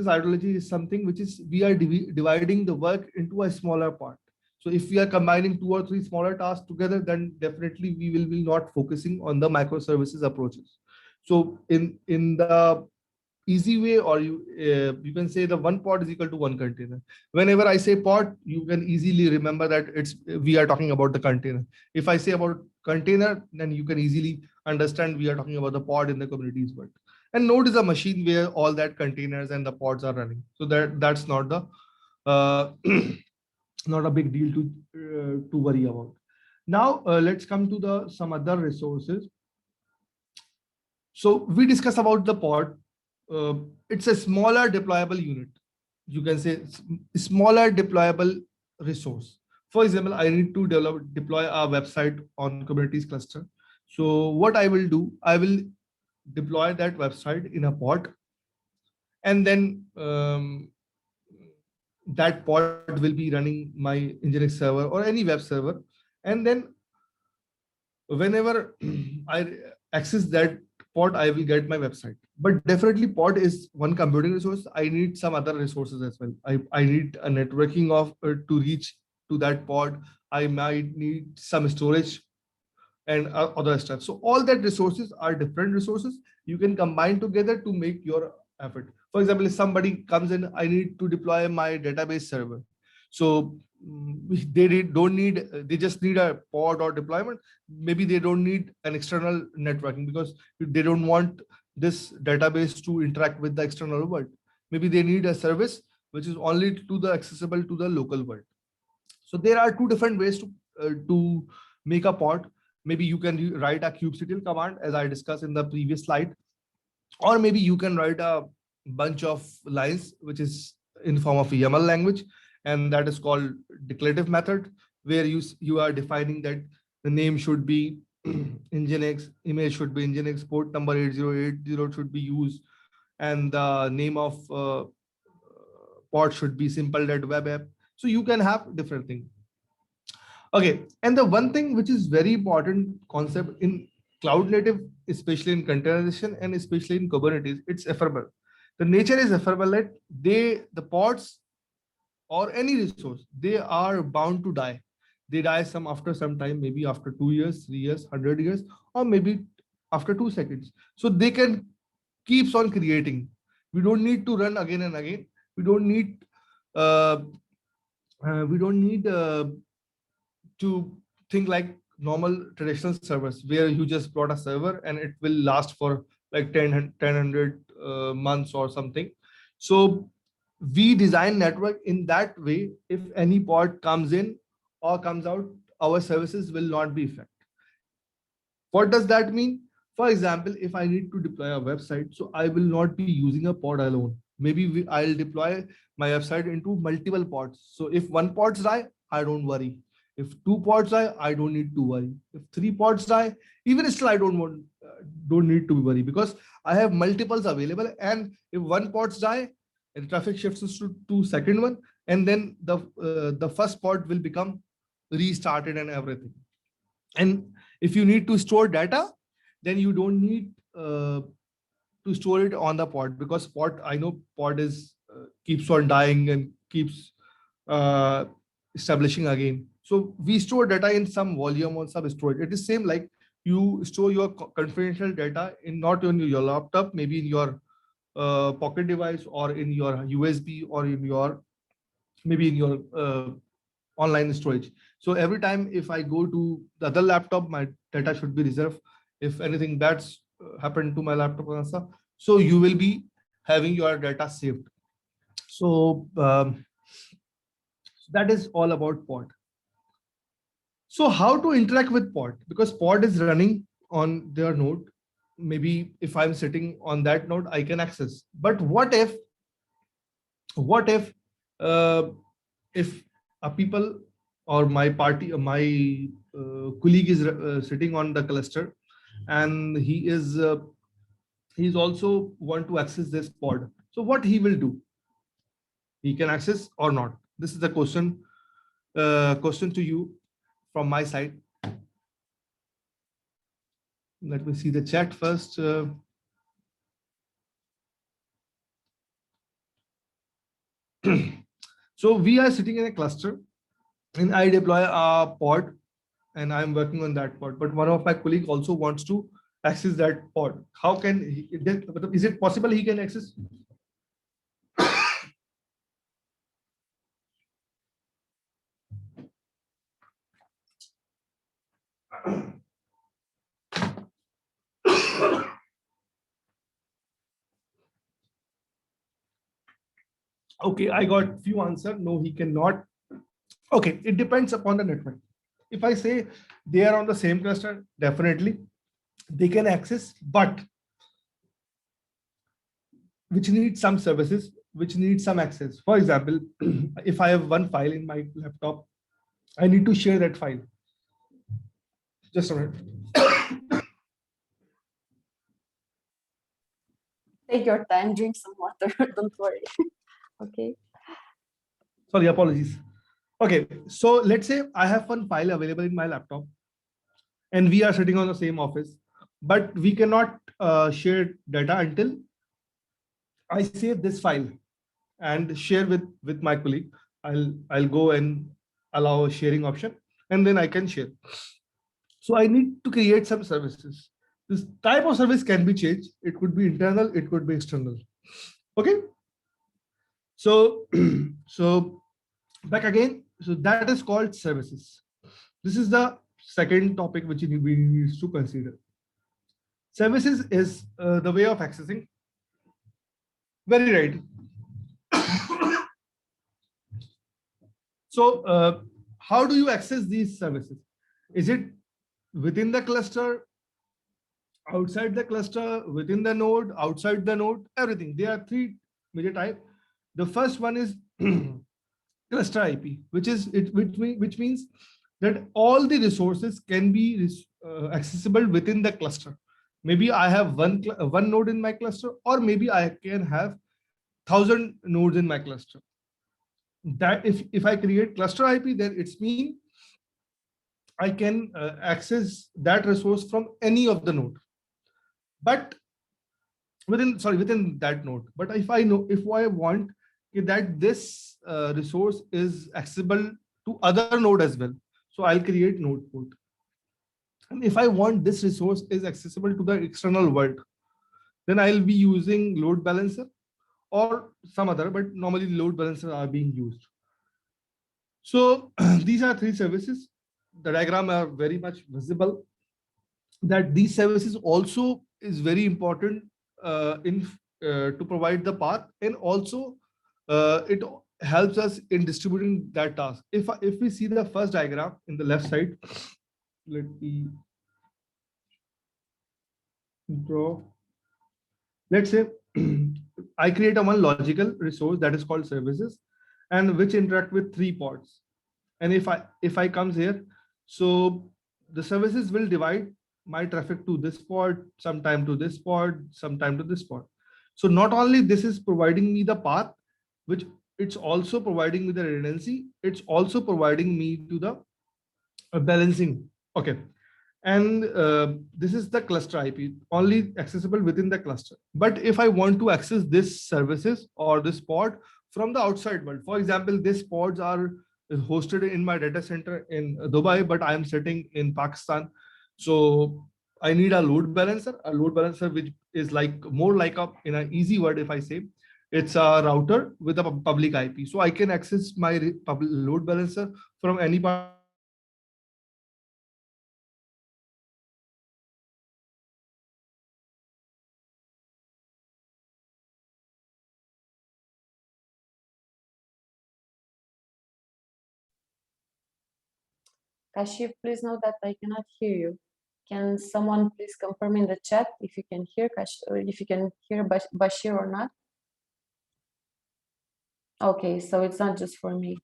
ideology is something which is we are dividing the work into a smaller part. So if we are combining two or three smaller tasks together, then definitely we will be not focusing on the microservices approaches. So in the easy way, or you can say the one pod is equal to one container. Whenever I say pod, you can easily remember that we are talking about the container. If I say about container, then you can easily understand we are talking about the pod in the Kubernetes world. And node is a machine where all that containers and the pods are running. So that's not the not a big deal to worry about. Now let's come to some other resources. So we discussed about the pod. it's a smaller deployable unit. You can say smaller deployable resource. For example, I need to deploy a website on Kubernetes cluster. So what I will do, I will deploy that website in a pod, and then that pod will be running my Nginx server or any web server. And then whenever I access that pod, I will get my website. But definitely pod is one computing resource. I need some other resources as well. I need a networking of to reach to that pod. I might need some storage and other stuff. So all that resources are different resources. You can combine together to make your effort. For example, if somebody comes in, I need to deploy my database server. So don't need, they just need a pod or deployment. Maybe they don't need an external networking because they don't want this database to interact with the external world. Maybe they need a service which is only to the accessible to the local world. So there are two different ways to make a pod. Maybe you can write a kubectl command as I discussed in the previous slide, or maybe you can write a bunch of lines which is in form of a YAML language, and that is called declarative method, where you are defining that the name should be Nginx, image should be Nginx, port number 8080 should be used, and the name of pod should be simple.web app. So you can have different things. Okay, and the one thing which is very important concept in cloud native, especially in containerization and especially in Kubernetes, it's ephemeral. The nature is ephemeral. That the pods or any resource, they are bound to die. They die after some time, maybe after 2 years, 3 years, 100 years, or maybe after 2 seconds. So they can keeps on creating. We don't need to run again and again. We don't need uh, to think like normal traditional servers where you just brought a server and it will last for like 100 months or something. So we design network in that way. If any pod comes in or comes out, our services will not be affected. What does that mean? For example, if I need to deploy a website, so I will not be using a pod alone. Maybe I'll deploy my website into multiple pods. So if one pod die, I don't worry. If 2 pods die, I don't need to worry. If 3 pods die, even still I don't need to worry because I have multiples available. And if 1 pods die, and traffic shifts to second one, and then the first pod will become restarted and everything. And if you need to store data, then you don't need to store it on the pod, because pod, I know pod is keeps on dying and keeps uh, establishing again. So we store data in some volume or some storage. It is same like you store your confidential data in not on your laptop, maybe in your pocket device or in your USB or in your maybe in your online storage. So every time if I go to the other laptop, my data should be reserved. If anything bad's happened to my laptop also, so you will be having your data saved. So that is all about pod. So how to interact with pod? Because pod is running on their node. Maybe if I'm sitting on that node, I can access. But what if uh, if a people or my party, my colleague is sitting on the cluster, and he's also want to access this pod. So what he will do? He can access or not? This is the question to you from my side. Let me see the chat first. So we are sitting in a cluster and I deploy a pod and I'm working on that pod. But one of my colleagues also wants to access that pod. How can he, is it possible he can access? Okay, I got few answer. No, he cannot. Okay, it depends upon the network. If I say they are on the same cluster, definitely they can access, but which need some services, which need some access. For example, if I have one file in my laptop, I need to share that file. Just a minute. Take your time, drink some water, don't worry. Okay. Sorry, apologies. Okay, so let's say I have one file available in my laptop and we are sitting on the same office, but we cannot share data until I save this file and share with my colleague. I'll go and allow a sharing option, and then I can share. So I need to create some services. This type of service can be changed. It could be internal, it could be external. Okay. So so back again. So that is called services. This is the second topic which we need to consider. Services is the way of accessing. Very right. So how do you access these services? Is it within the cluster, outside the cluster, within the node, outside the node, everything? There are three major types. The first one is cluster IP, which means that all the resources can be accessible within the cluster. Maybe I have one node in my cluster, or maybe I can have 1,000 nodes in my cluster. That if I create cluster IP, then it's mean I can access that resource from any of the node, but within that node. But if I want that this resource is accessible to other node as well, so I'll create node port. And if I want this resource is accessible to the external world, then I'll be using load balancer or some other, but normally load balancers are being used. So these are three services. The diagram are very much visible. That these services also is very important in to provide the path, and also it helps us in distributing that task. If we see the first diagram in the left side, let me draw. Let's say I create a one logical resource that is called services, and which interact with three pods. And if I comes here, so the services will divide my traffic to this pod, sometime to this pod, sometime to this pod. So not only this is providing me the path, which it's also providing me the redundancy, it's also providing me to the balancing. Okay. And this is the cluster IP, only accessible within the cluster. But if I want to access this services or this pod from the outside world, for example, these pods are hosted in my data center in Dubai, but I am sitting in Pakistan. So I need a load balancer, which is like more like a, in an easy word, if I say, it's a router with a public IP. So I can access my load balancer from any part. Kashif, please know that I cannot hear you. Can someone please confirm in the chat if you can hear if you can hear Bashir or not? Okay, so it's not just for me.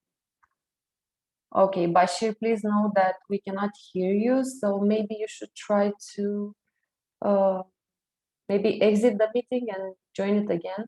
Okay, Bashir, please know that we cannot hear you, so maybe you should try to maybe exit the meeting and join it again.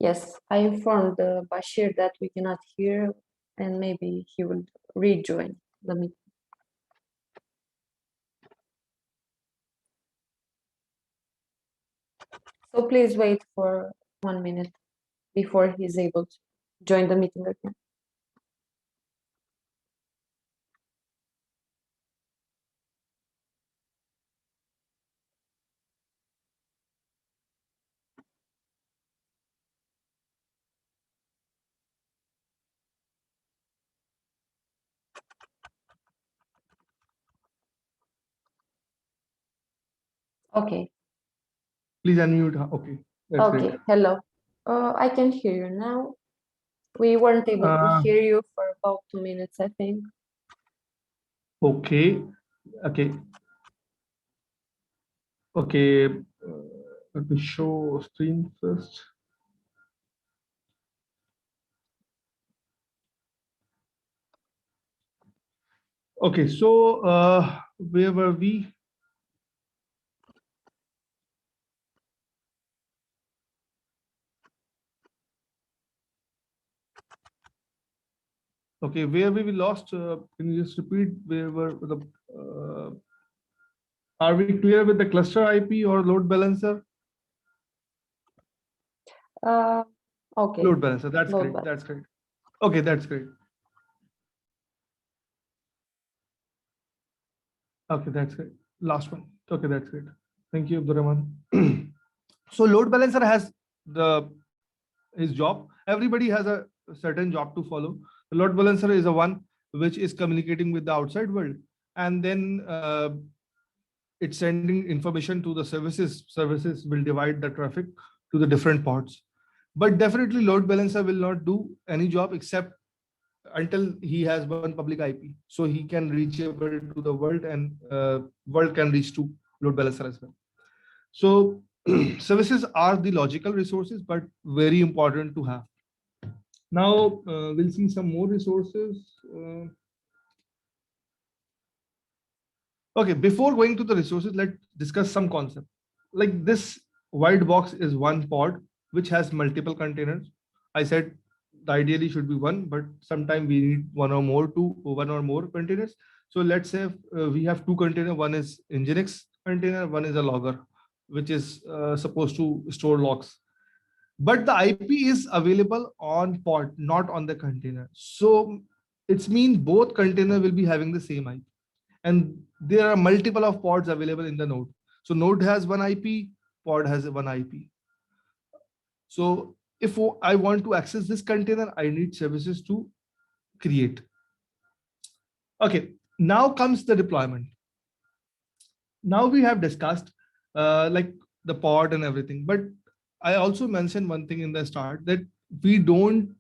Yes, I informed Bashir that we cannot hear, and maybe he will rejoin the meeting. So please wait for 1 minute before he's able to join the meeting again. Okay. Please unmute. Okay, that's Okay. great. Hello. I can hear you now. We weren't able to hear you for about 2 minutes, I think. Okay. Okay. Okay. Let me show screen first. Okay, so where were we? Okay, where we lost? Can you just repeat where were the? Are we clear with the cluster IP or load balancer? Okay. Load balancer. That's Load great. balancer. That's great. Okay, that's great. Okay, that's great. Last one. Okay, that's great. Thank you, Abdurrahman. So load balancer has the his job. Everybody has a certain job to follow. The load balancer is a one which is communicating with the outside world, and then it's sending information to the services. Services will divide the traffic to the different pods. But definitely load balancer will not do any job except until he has one public IP. So he can reach able to the world, and world can reach to load balancer as well. So services are the logical resources, but very important to have. Now we'll see some more resources. Okay, before going to the resources, let's discuss some concept. Like this white box is one pod which has multiple containers. I said the ideally should be one, but sometimes we need one or more containers. So let's say we have two containers. One is Nginx container, one is a logger, which is supposed to store logs. But the IP is available on pod, not on the container. So it's mean both container will be having the same IP, and there are multiple of pods available in the node. So node has one IP, pod has one IP. So if I want to access this container, I need services to create. Okay, now comes the deployment. Now we have discussed like the pod and everything, but I also mentioned one thing in the start that we don't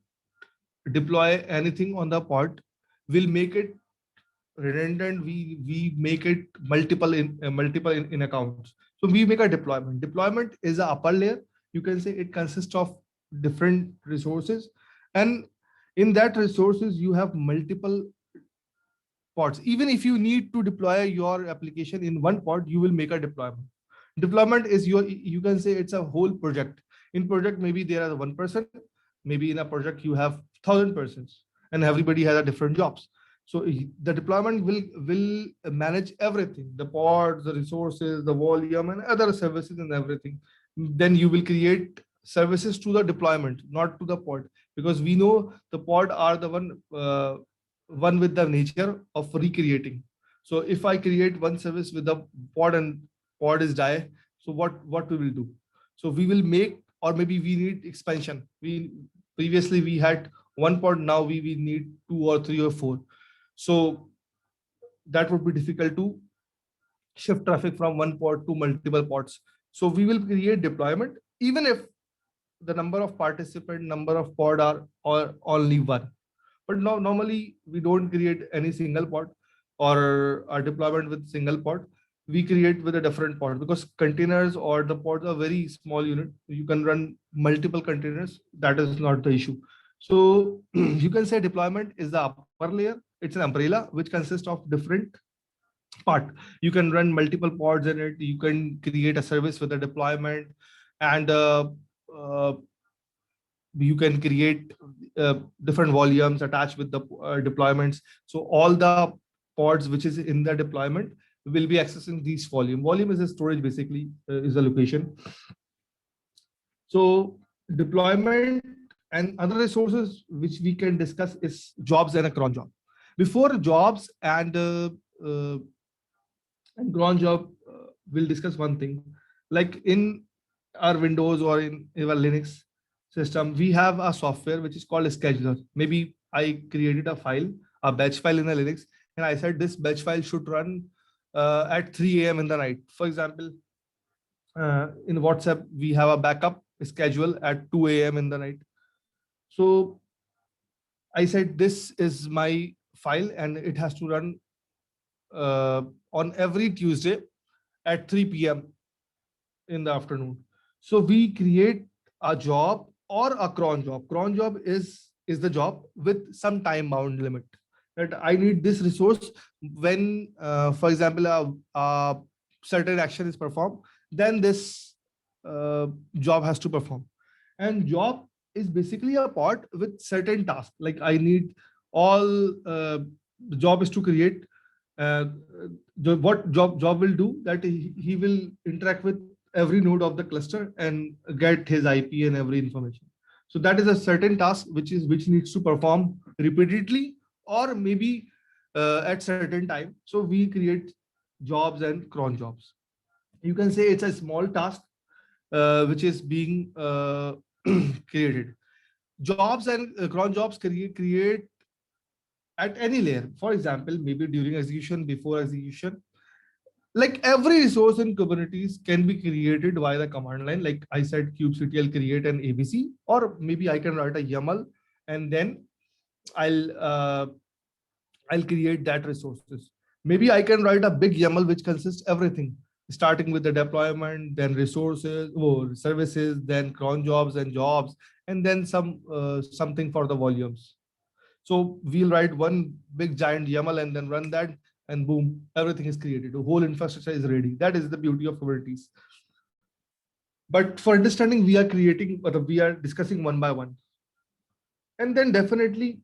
deploy anything on the pod. We'll make it redundant. We make it multiple in accounts. So we make a deployment is a upper layer. You can say it consists of different resources, and in that resources you have multiple pods. Even if you need to deploy your application in one pod, you will make a deployment is you can say it's a whole project. In project maybe there are one person, maybe in a project you have 1,000 persons, and everybody has a different jobs. So the deployment will manage everything, the pods, the resources, the volume, and other services and everything. Then you will create services to the deployment, not to the pod, because we know the pod are the one with the nature of recreating. So if I create one service with the pod and pod is die, so what we will do? So we will make, or maybe we need expansion. We previously we had one pod, now we need two or three or four. So that would be difficult to shift traffic from one pod to multiple pods. So we will create deployment even if the number of participant, number of pod are or only one. But now normally we don't create any single pod or a deployment with single pod. We create with a different pod, because containers or the pods are very small unit. You can run multiple containers. That is not the issue. So you can say deployment is the upper layer. It's an umbrella which consists of different part. You can run multiple pods in it. You can create a service with a deployment, and uh, you can create different volumes attached with the deployments. So all the pods which is in the deployment will be accessing these volume. Volume is a storage, basically is a location. So deployment and other resources which we can discuss is jobs and a cron job. Before jobs and cron job, we'll discuss one thing. Like in our Windows or in our Linux system, we have a software which is called a scheduler. Maybe I created a batch file in a Linux, and I said this batch file should run at 3 a.m. in the night, for example. In WhatsApp, we have a backup schedule at 2 a.m. in the night. So I said, this is my file and it has to run on every Tuesday at 3 p.m. in the afternoon. So we create a job or a cron job. Cron job is the job with some time bound limit. That I need this resource when, for example, a certain action is performed, then this job has to perform. And job is basically a part with certain tasks. Like I need all the job is to create what job will do that he will interact with every node of the cluster and get his IP and every information. So that is a certain task which needs to perform repeatedly or maybe at certain time. So we create jobs and cron jobs. You can say it's a small task which is being created. Jobs and cron jobs create at any layer. For example, maybe during execution, before execution, like every resource in Kubernetes can be created via the command line. Like I said, kubectl create an ABC, or maybe I can write a YAML and then I'll uh, I'll create that resources. Maybe I can write a big YAML which consists everything, starting with the deployment, then resources or services, then cron jobs and jobs, and then something for the volumes. So we'll write one big giant YAML and then run that, and boom, everything is created. The whole infrastructure is ready. That is the beauty of Kubernetes. But for understanding, we are creating, or we are discussing one by one. And then definitely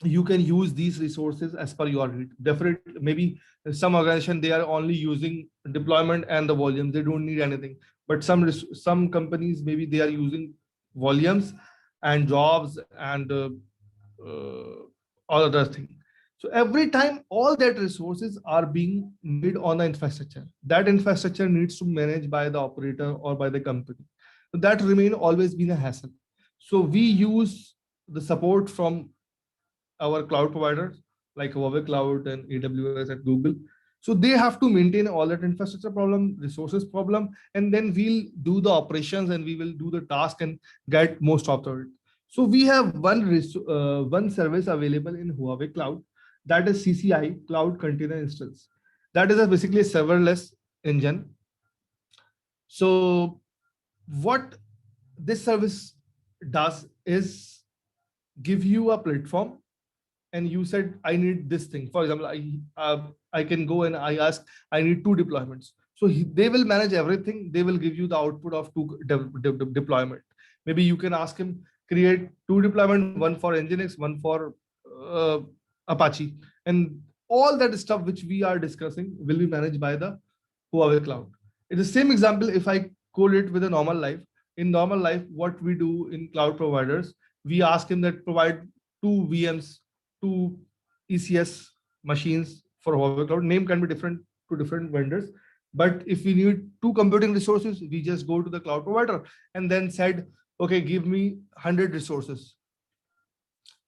you can use these resources as per your need. Definitely, maybe some organization, they are only using deployment and the volumes. They don't need anything. But some companies, maybe they are using volumes and jobs and all other things. So every time all that resources are being made on the infrastructure, that infrastructure needs to manage by the operator or by the company. So that remain always been a hassle. So we use the support from our cloud providers like HuaweiCloud and AWS and Google. So they have to maintain all that infrastructure problem, resources problem, and then we'll do the operations and we will do the task and get most of it. So we have one service available in Huawei Cloud, that is CCI, Cloud Container Instance. That is basically a serverless engine. So what this service does is give you a platform, and you said I need this thing. For example, I can go and I ask I need 2 deployments. So they will manage everything. They will give you the output of 2 deployment. Maybe you can ask him create 2 deployment, one for Nginx, one for uh, Apache, and all that stuff which we are discussing will be managed by the Huawei Cloud. It's the same example if I code it with a normal life. In normal life, what we do in cloud providers, we ask him that provide 2 VMs, 2 ECS machines for Huawei Cloud. Name can be different to different vendors. But if we need 2 computing resources, we just go to the cloud provider and then said, okay, give me 100 resources.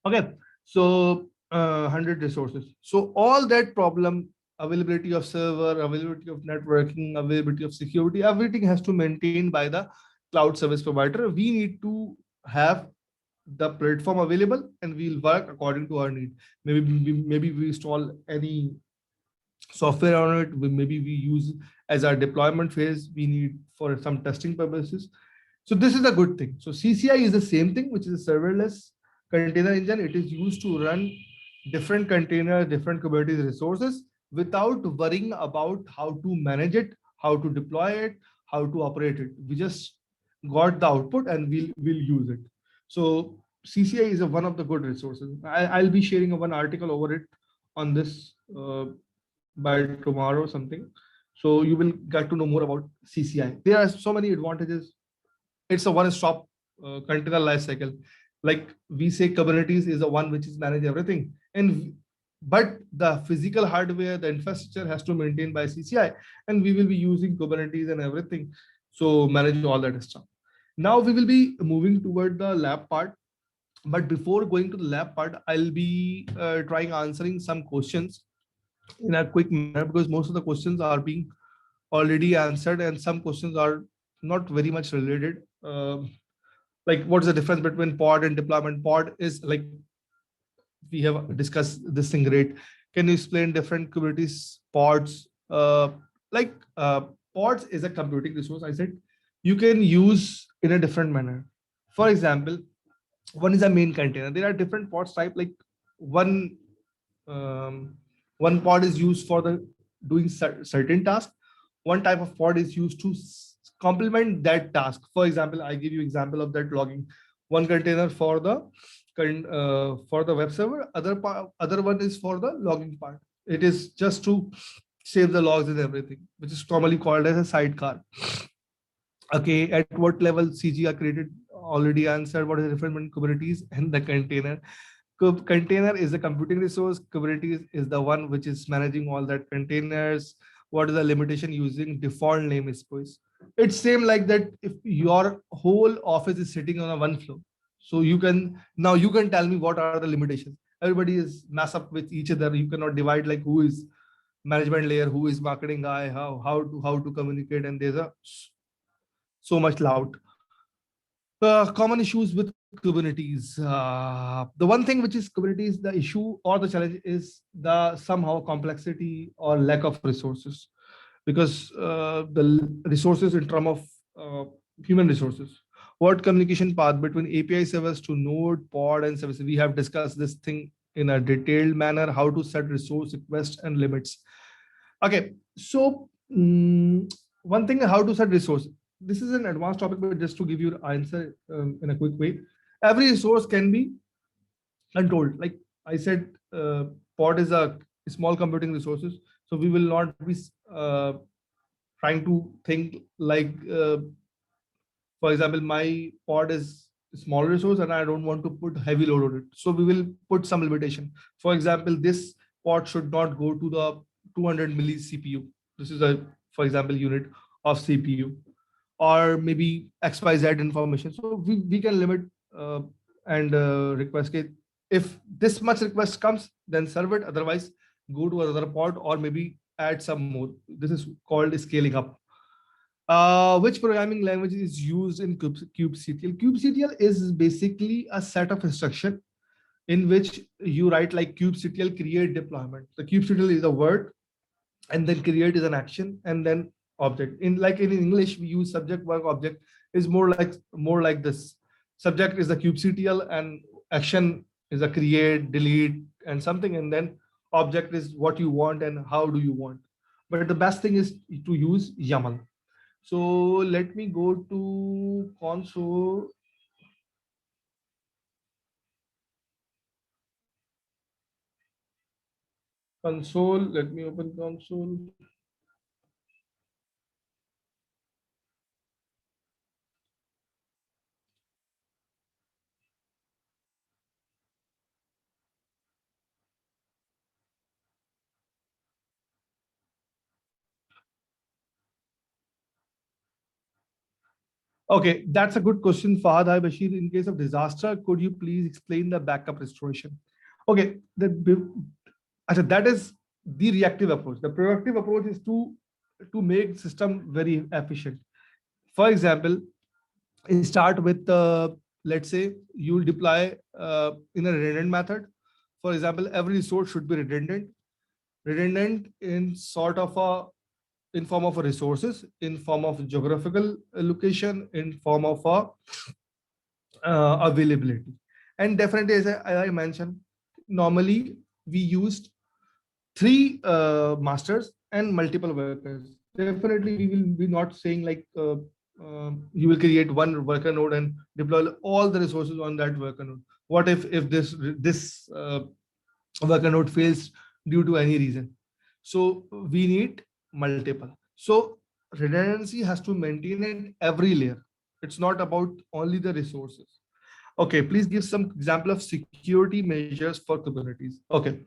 Okay, so 100 resources. So all that problem, availability of server, availability of networking, availability of security, everything has to maintain by the cloud service provider. We need to have the platform available and we'll work according to our need. Maybe we install any software on it. Maybe we use as our deployment phase. We need for some testing purposes. So this is a good thing. So CCI is the same thing, which is a serverless container engine. It is used to run different containers, different Kubernetes resources without worrying about how to manage it, how to deploy it, how to operate it. We just got the output and we'll use it. So CCI is one of the good resources. I'll be sharing one article over it on this by tomorrow something. So you will get to know more about CCI. There are so many advantages. It's a one-stop container lifecycle. Like we say, Kubernetes is the one which is manage everything, but the physical hardware, the infrastructure has to maintain by CCI, and we will be using Kubernetes and everything. So manage all that stuff. Now we will be moving toward the lab part. But before going to the lab part, I'll be trying answering some questions in a quick manner because most of the questions are being already answered, and some questions are not very much related. Like what is the difference between pod and deployment? Pod is like, we have discussed this thing, great. Can you explain different Kubernetes pods? Like pods is a computing resource, I said, you can use in a different manner. For example, one is a main container. There are different pods type. Like one um, one pod is used for the doing certain task. One type of pod is used to complement that task. For example, I give you example of that logging. One container for the for the web server. Other one is for the logging part. It is just to save the logs and everything, which is commonly called as a sidecar. Okay, at what level CG are created? Already answered. What is the difference between Kubernetes and the container? Container is a computing resource. Kubernetes is the one which is managing all that containers. What is the limitation using default namespace? It's same like that. If your whole office is sitting on a one floor, so you can tell me what are the limitations. Everybody is mess up with each other. You cannot divide like who is management layer, who is marketing guy, how to communicate, and there's a so much loud. Common issues with Kubernetes. The one thing which is Kubernetes, the issue or the challenge is the somehow complexity or lack of resources, because the resources in terms of human resources. What communication path between API servers to node, pod, and services? We have discussed this thing in a detailed manner, how to set resource requests and limits. Okay, so one thing, how to set resource. This is an advanced topic, but just to give you an answer in a quick way, every resource can be controlled. Like I said, pod is a small computing resources, so we will not be trying to think like, for example, my pod is a small resource and I don't want to put heavy load on it. So we will put some limitation. For example, this pod should not go to the 200 milli CPU. This is a, for example, unit of CPU, or maybe XYZ information. So we can limit and request it. If this much request comes, then serve it. Otherwise, go to another pod or maybe add some more. This is called scaling up. Which programming language is used in kubectl? Kubectl is basically a set of instruction in which you write like kubectl create deployment. The kubectl is a word, and then create is an action, and then object. In like in English, we use subject verb object. Is more like this. Subject is the kubectl, and action is a create, delete, and something, and then object is what you want and how do you want. But the best thing is to use YAML. So let me go to console. Let me open console. Okay, that's a good question, Fahad. Hi, Bashir. In case of disaster, could you please explain the backup restoration? Okay, that is the reactive approach. The proactive approach is to make system very efficient. For example, start with let's say you'll deploy in a redundant method. For example, every resource should be redundant in sort of a in form of a resources, in form of geographical location, in form of a availability. And definitely, as I mentioned, normally we used three masters and multiple workers. Definitely, we will be not saying like you will create one worker node and deploy all the resources on that worker node. What if this worker node fails due to any reason? So we need multiple. So redundancy has to maintain at every layer. It's not about only the resources. Okay, please give some example of security measures for Kubernetes. Okay,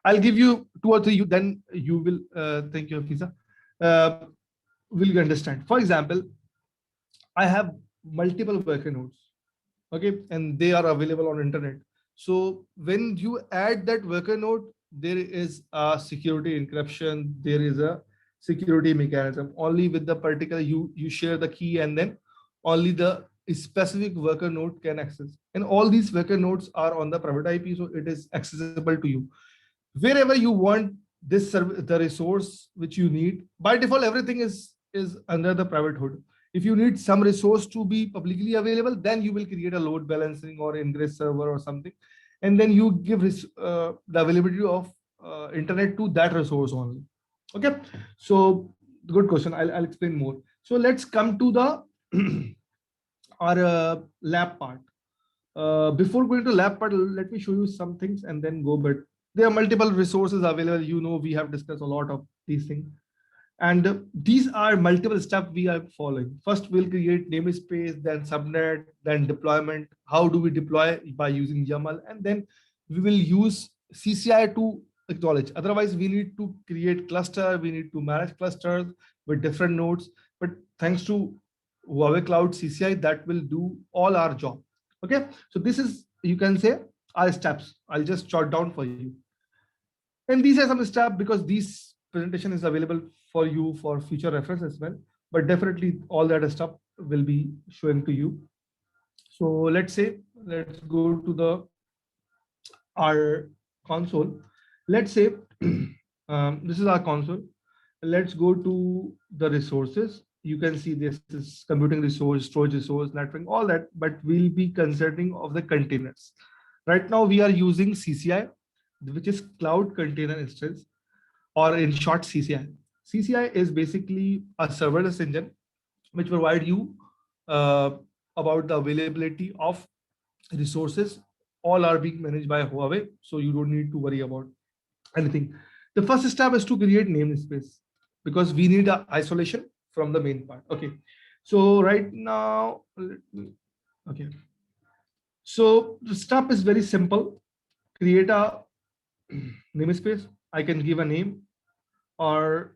I'll give you two or three. Then you will thank you, Fiza. Uh, will you understand? For example, I have multiple worker nodes. Okay, and they are available on internet. So when you add that worker node, there is a security encryption. There is a security mechanism. Only with the particular you share the key, and then only the specific worker node can access. And all these worker nodes are on the private IP, so it is accessible to you wherever you want this the resource which you need. By default, everything is under the private hood. If you need some resource to be publicly available, then you will create a load balancing or ingress server or something, and then you give the availability of internet to that resource only. Okay, so good question. I'll explain more. So let's come to the our lab part. Before going to lab part, let me show you some things and then go. But there are multiple resources available. You know, we have discussed a lot of these things. And these are multiple steps we are following. First, we'll create namespace, then subnet, then deployment. How do we deploy? By using YAML. And then we will use CCI to acknowledge. Otherwise, we need to create cluster. We need to manage clusters with different nodes. But thanks to HuaweiCloud CCI, that will do all our job. Okay, so this is, you can say, our steps. I'll just jot down for you. And these are some steps because this presentation is available for you for future reference as well. But definitely all that stuff will be showing to you. So let's go to our console. Let's say this is our console. Let's go to the resources. You can see this is computing resource, storage resource, networking, all that, but we'll be considering of the containers. Right now we are using CCI, which is Cloud Container Instance, or in short CCI. CCI is basically a serverless engine which provide you about the availability of resources. All are being managed by Huawei, so you don't need to worry about anything. The first step is to create namespace because we need a isolation from the main part. Okay, so right now, okay, so the step is very simple. Create a namespace. I can give a name, or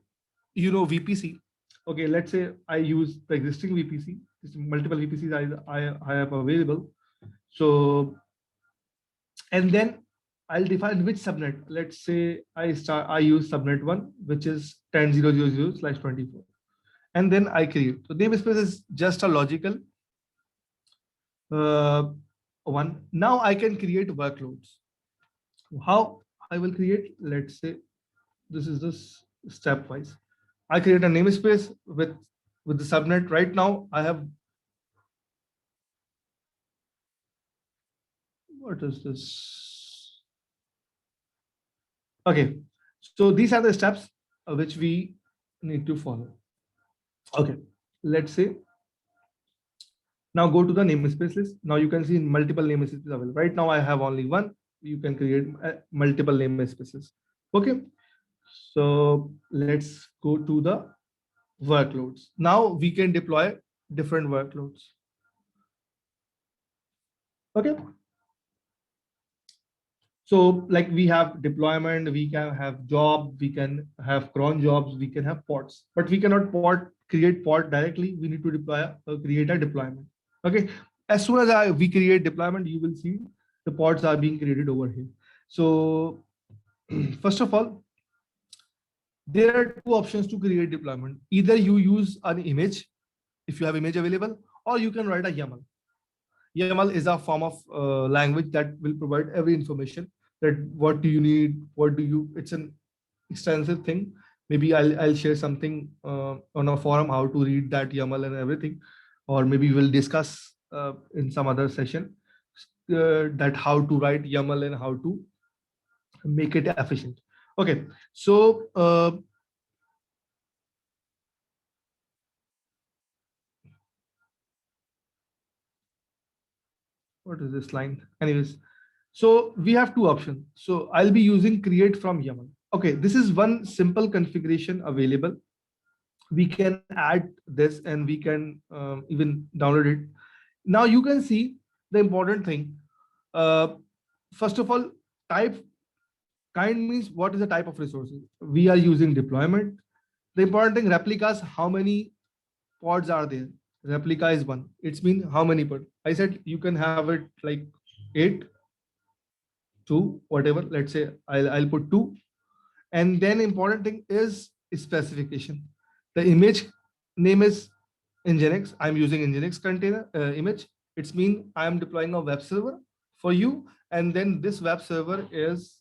VPC. Okay, let's say I use the existing VPC. There's multiple VPCs I have available. So, and then I'll define which subnet. Let's say I use subnet 1, which is 10.0.0.0/24. And then I create. So namespace is just a logical one. Now I can create workloads. How I will create? Let's say this is this stepwise. I create a namespace with the subnet. Right now I have, what is this? Okay, so these are the steps which we need to follow. Okay, let's say now go to the namespace list. Now you can see multiple namespaces available. Right now I have only one. You can create multiple namespaces. Okay, so let's go to the workloads. Now we can deploy different workloads. Okay, so like we have deployment, we can have job, we can have cron jobs, we can have pods, but we cannot create pod directly. We need to create a deployment. Okay, as soon as we create deployment, you will see the pods are being created over here. So first of all, there are two options to create deployment. Either you use an image, if you have image available, or you can write a YAML. YAML is a form of language that will provide every information that what do you need, it's an extensive thing. Maybe I'll share something on a forum how to read that YAML and everything, or maybe we'll discuss in some other session that how to write YAML and how to make it efficient. Okay, so what is this line? Anyways, so we have two options. So I'll be using create from YAML. Okay, this is one simple configuration available. We can add this and we can even download it. Now you can see the important thing. First of all, kind means what is the type of resources. We are using deployment. The important thing, replicas, how many pods are there? Replica is 1. It's mean how many pods? I said you can have it like 8, 2, whatever. Let's say I'll put 2. And then important thing is specification. The image name is Nginx. I'm using Nginx container image. It's mean I'm deploying a web server for you, and then this web server is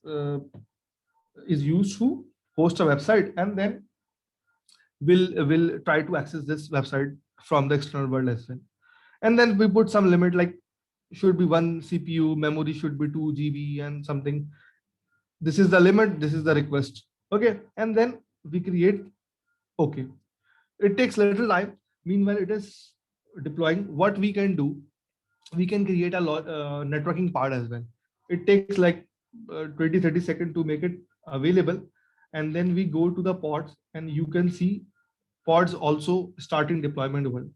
used to host a website, and then will try to access this website from the external world as well. And then we put some limit, like should be 1 CPU, memory should be 2 GB and something. This is the limit, this is the request. Okay, and then we create. Okay, it takes little time. Meanwhile, it is deploying. What we can do, we can create a lot networking part as well. It takes like 20-30 seconds to make it available, and then we go to the pods, and you can see pods also starting deployment one.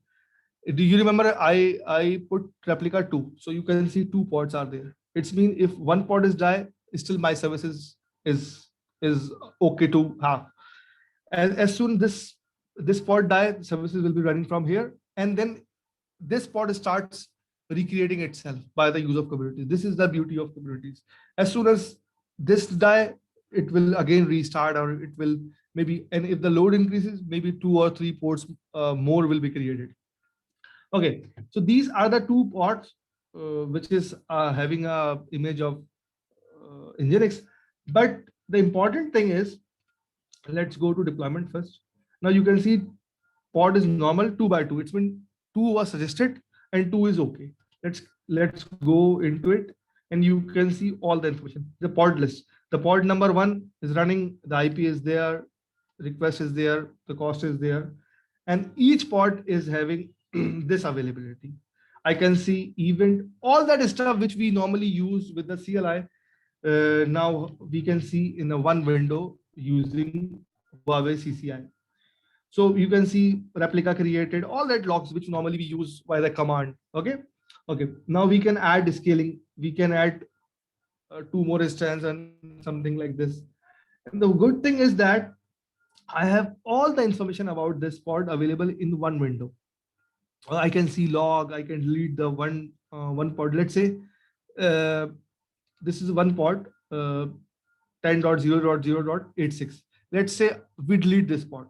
Do you remember I put replica 2, so you can see 2 pods are there. It's mean if one pod is die, still my services is okay to have. As soon this pod die, services will be running from here, and then this pod starts recreating itself by the use of Kubernetes. This is the beauty of Kubernetes. As soon as this die, it will again restart, or it will maybe, and if the load increases, maybe 2 or 3 pods more will be created. Okay, so these are the 2 pods which is having a image of Nginx. But the important thing is, let's go to deployment first. Now you can see pod is normal 2 by 2. It's been 2 was suggested and 2 is okay. Let's go into it, and you can see all the information. The pod list. The pod number 1 is running. The IP is there. Request is there. The cost is there, and each pod is having this availability. I can see event, all that stuff which we normally use with the CLI. Now we can see in a one window using Huawei CCI. So you can see replica created, all that logs which normally we use by the command. Okay. Okay. Now we can add scaling. We can add 2 more instances and something like this. And the good thing is that I have all the information about this pod available in one window. I can see log. I can delete the one pod. Let's say this is one pod 10.0.0.86. Let's say we delete this pod.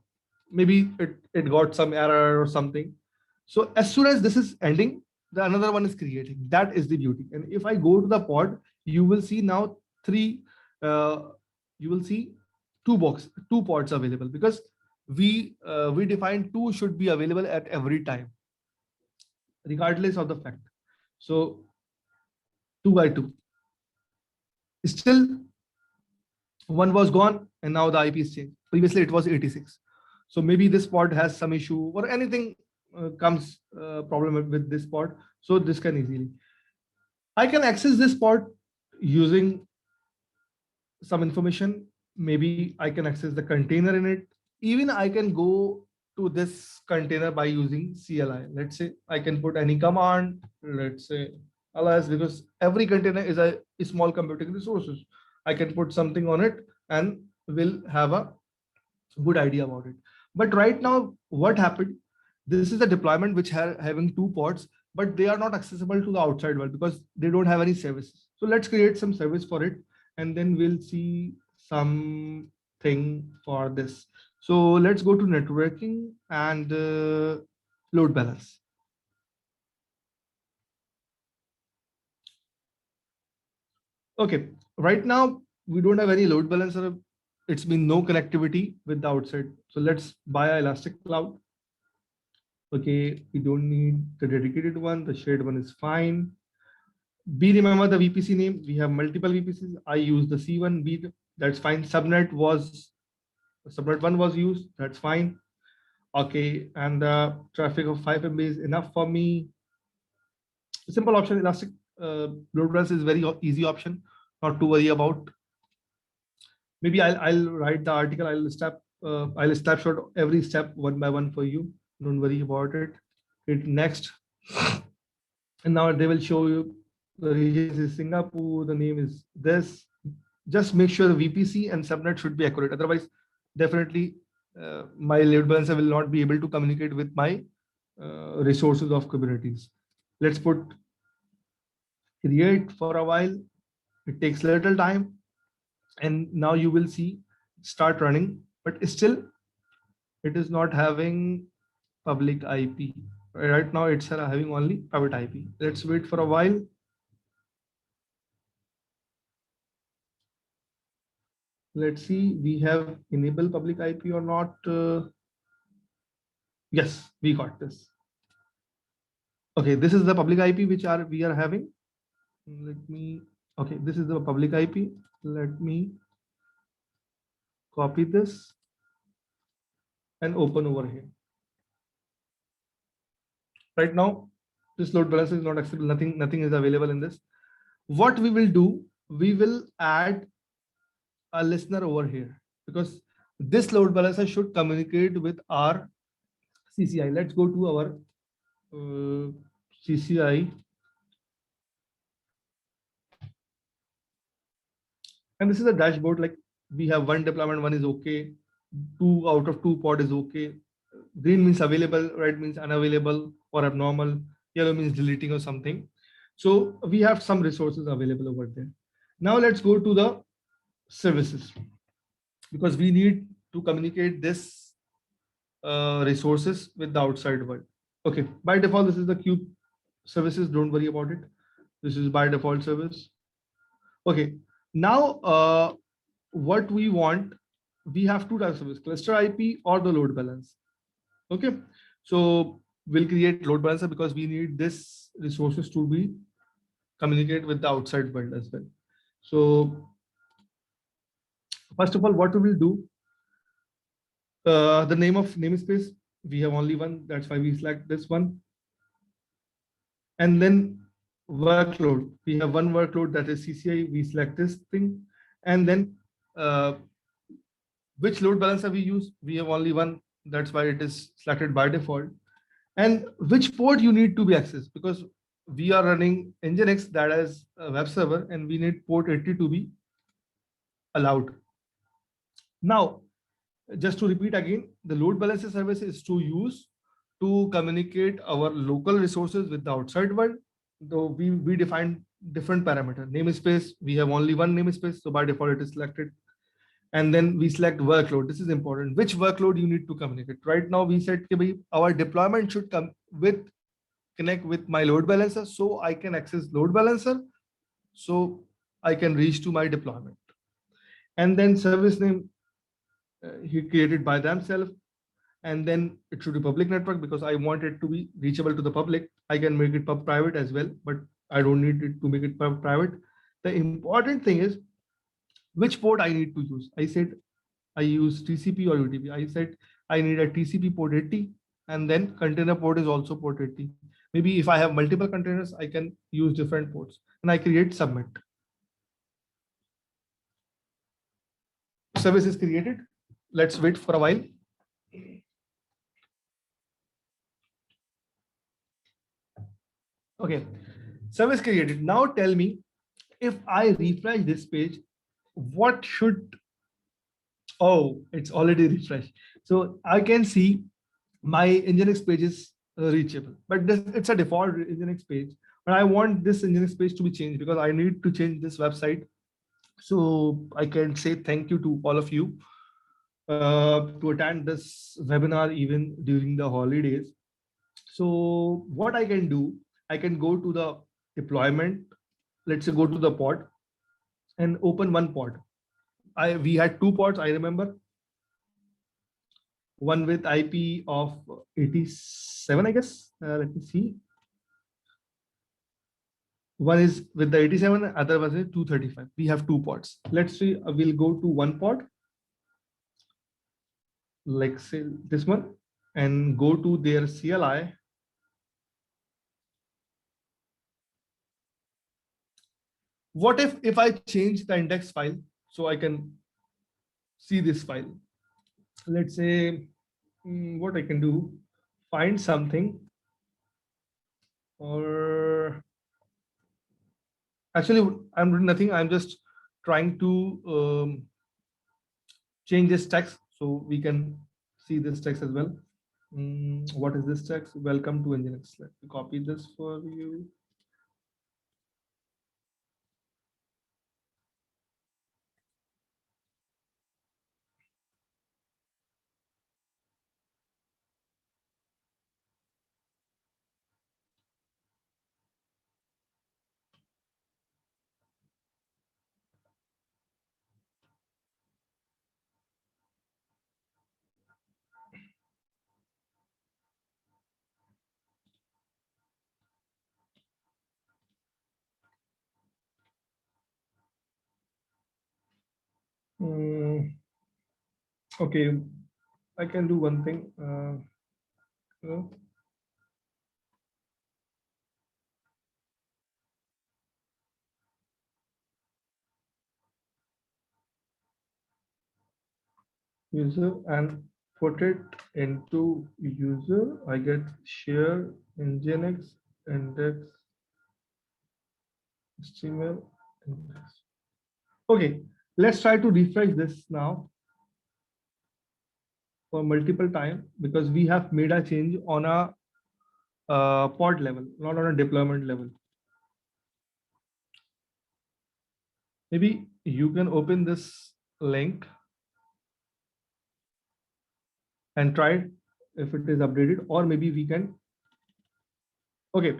Maybe it got some error or something. So as soon as this is ending, the another one is creating. That is the beauty. And if I go to the pod, you will see now 3. You will see 2 pods available, because we defined 2 should be available at every time, regardless of the fact. So 2 by 2. Still, 1 was gone, and now the IP is changed. Previously, it was 86. So maybe this pod has some issue, or anything comes problem with this pod. So this can easily. I can access this pod using some information. Maybe I can access the container in it. Even I can go to this container by using CLI. Let's say I can put any command. Let's say ls, because every container is a small computing resources. I can put something on it and will have a good idea about it. But right now, what happened? This is a deployment which having 2 pods, but they are not accessible to the outside world because they don't have any services. So let's create some service for it, and then we'll see something for this. So let's go to networking and load balance. Okay, right now we don't have any load balancer. It's been no connectivity with the outside. So let's buy Elastic Cloud. Okay, we don't need the dedicated one. The shared one is fine. B, remember the VPC name. We have multiple VPCs. I use the C1. B, that's fine. Subnet 1 was used. That's fine. Okay, and the traffic of 5 MB is enough for me. Simple option. Elastic load balance is very easy option, not to worry about. Maybe I'll write the article. I'll snapshot every step one by one for you. Don't worry about it. Hit next, and now they will show you the region is Singapore. The name is this. Just make sure the VPC and subnet should be accurate. Otherwise, definitely my load balancer will not be able to communicate with my resources of Kubernetes. Let's put create for a while. It takes little time, and now you will see start running, but still it is not having public IP. Right now it's having only private IP. Let's wait for a while. Let's see, we have enabled public IP or not. Yes, we got this. Okay, this is the public IP which we are having. Let me, okay, this is the public IP. Let me copy this and open over here. Right now, this load balancer is not accessible. Nothing is available in this. What we will do, we will add a listener over here, because this load balancer should communicate with our CCI. Let's go to our CCI. And this is a dashboard, like we have one deployment, one is okay, 2 out of 2 pod is okay. Green means available, red means unavailable or abnormal, yellow means deleting or something. So we have some resources available over there. Now let's go to the services, because we need to communicate this resources with the outside world. Okay, by default, this is the kube services. Don't worry about it. This is by default service. Okay, now what we want, we have two types of service, cluster IP or the load balance. Okay, so we'll create load balancer because we need this resources to be communicate with the outside world as well. So first of all, what we will do, the name of namespace, we have only one, that's why we select this one. And then workload, we have one workload, that is CCI, we select this thing. And then which load balancer we use, we have only one, that's why it is selected by default. And which port you need to be accessed, because we are running Nginx, that is a web server, and we need port 80 to be allowed. Now, just to repeat again, the load balancer service is to use to communicate our local resources with the outside world. Though we define different parameter. Namespace, we have only one namespace, so by default it is selected. And then we select workload. This is important. Which workload you need to communicate? Right now we said our deployment should connect with my load balancer, so I can access load balancer, so I can reach to my deployment. And then service name, he created by themselves. And then it should be public network, because I want it to be reachable to the public. I can make it private as well, but I don't need it to make it private. The important thing is which port I need to use. I said I use TCP or UDP. I said I need a TCP port 80, and then container port is also port 80. Maybe if I have multiple containers, I can use different ports, and I create submit. Service is created. Let's wait for a while. Okay, service created. Now tell me, if I refresh this page, what should, oh, it's already refreshed. So I can see my Nginx page is reachable, but it's a default Nginx page. But I want this Nginx page to be changed, because I need to change this website. So I can say thank you to all of you to attend this webinar even during the holidays. So what I can do, I can go to the deployment. Let's say go to the pod and open one pod. We had two pods, I remember. One with IP of 87, I guess. Let me see. One is with the 87, other was with 235. We have two pods. Let's see, we'll go to one pod, like say this one, and go to their CLI. What if I change the index file so I can see this file? Let's say what I can do, find something, or actually I'm doing nothing. I'm just trying to change this text so we can see this text as well. What is this text? Welcome to Nginx. Let me copy this for you. Okay, I can do one thing. User and put it into user. I get share nginx index HTML index. Okay, let's try to refresh this now for multiple time because we have made a change on a pod level, not on a deployment level. Maybe you can open this link and try if it is updated, or maybe we can. Okay,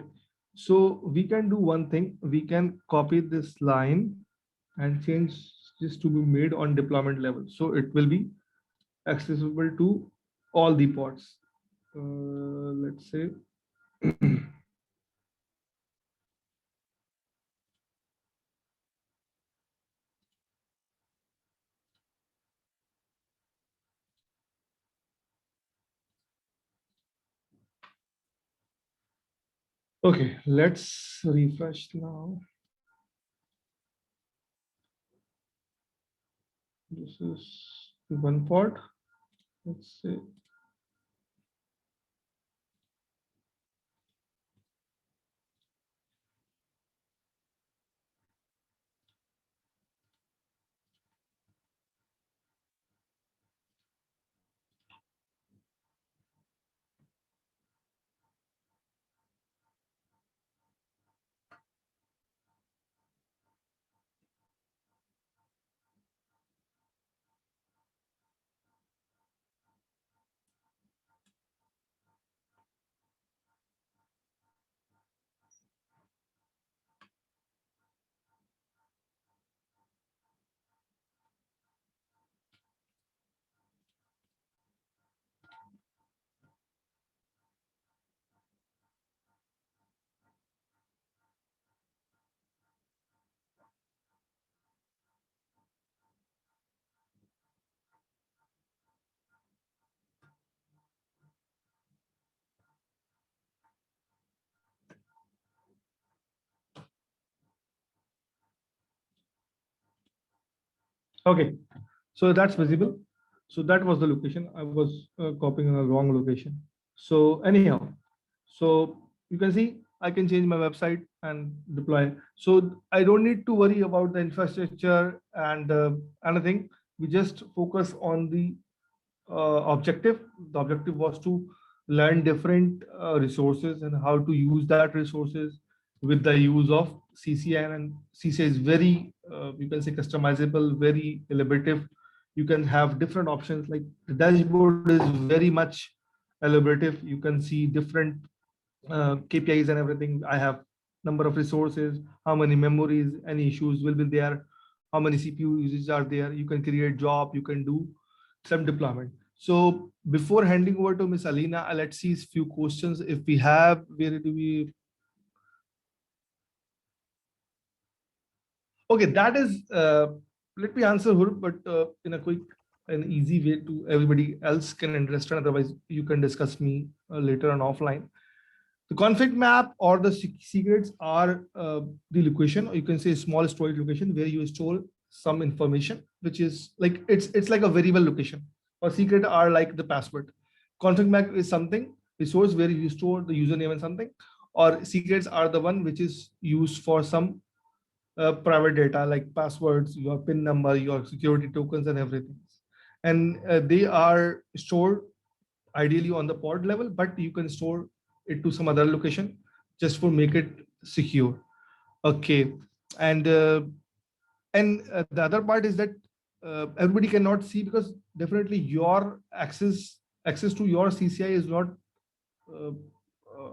so we can do one thing. We can copy this line and change this to be made on deployment level. So it will be accessible to all the pods. Let's say. Okay, let's refresh now. This is one pod. Let's say. Okay, so that's visible. So that was the location. I was copying a wrong location. So anyhow, so you can see I can change my website and deploy. So I don't need to worry about the infrastructure and anything. We just focus on the objective. The objective was to learn different resources and how to use that resources with the use of CCI. And CCI is very, you can say, customizable, very elaborative. You can have different options. Like the dashboard is very much elaborative. You can see different KPIs and everything. I have number of resources, how many memories, any issues will be there, how many CPU uses are there. You can create job, you can do some deployment. So before handing over to Miss Alina, let's see a few questions if we have. Where do we? Okay, that is. Let me answer her, but in a quick and easy way to everybody else can understand. Otherwise, you can discuss me later on offline. The config map or the secrets are the location, or you can say small storage location where you store some information, which is like it's like a variable location. Or secret are like the password. Config map is something resource where you store the username and something, or secrets are the one which is used for some private data like passwords, your PIN number, your security tokens, and everything. And they are stored ideally on the pod level, but you can store it to some other location just for make it secure. Okay, and the other part is that everybody cannot see, because definitely your access to your CCI is not uh,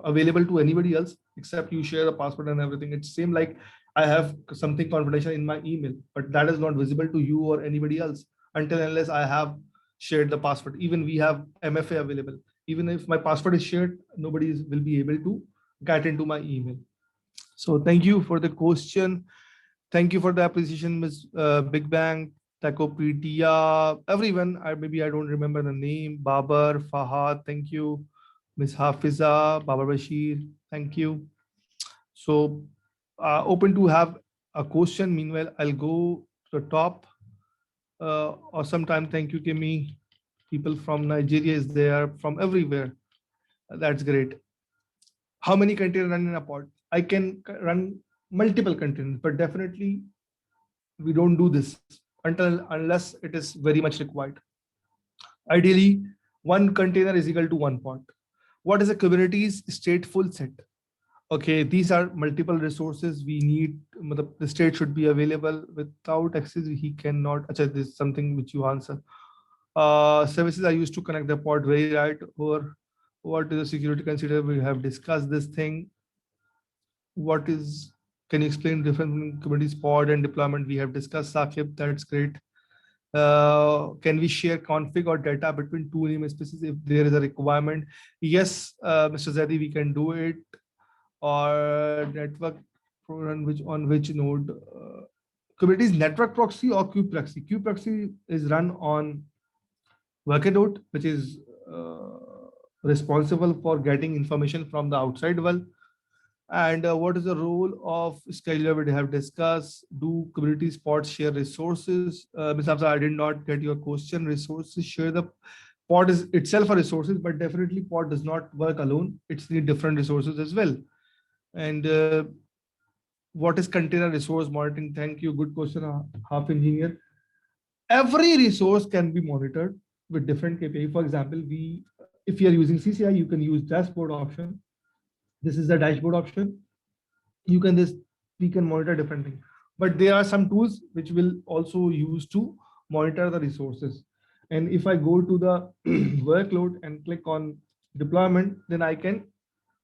available to anybody else except you share the password and everything. It's same like I have something confidential in my email, but that is not visible to you or anybody else until unless I have shared the password. Even we have MFA available. Even if my password is shared, nobody will be able to get into my email. So thank you for the question. Thank you for the appreciation, Ms. Big Bang. Takopedia, everyone. Maybe I don't remember the name. Babar, Fahad, thank you. Miss Hafiza, Babar Bashir, thank you. So open to have a question. Meanwhile, I'll go to the top. Or sometime, thank you, Kimi. People from Nigeria is there, from everywhere. That's great. How many containers run in a pod? I can run multiple containers, but definitely we don't do this unless it is very much required. Ideally, one container is equal to one pod. What is a Kubernetes stateful set? Okay, these are multiple resources we need. The state should be available. Without access, he cannot. Achha, this is something which you answer. Services are used to connect the pod, very right. Or what is the security consider? We have discussed this thing. What is, can you explain the difference between Kubernetes pod and deployment? We have discussed, Saqib, that's great. Can we share config or data between two namespaces if there is a requirement? Yes, Mr. Zadi, we can do it. Or network on which node? Kubernetes network proxy or kubeproxy? Kubeproxy is run on Workerdot, which is responsible for getting information from the outside world. And what is the role of scheduler? We have discussed. Do Kubernetes pods share resources? Ms. Hafsa, I did not get your question. Resources share, the pod is itself a resources, but definitely pod does not work alone. It's need different resources as well. And what is container resource monitoring? Thank you. Good question, half engineer. Every resource can be monitored with different KPI. For example, if you are using CCI, you can use dashboard option. This is the dashboard option. We can monitor different things. But there are some tools which will also use to monitor the resources. And if I go to the workload and click on deployment, then I can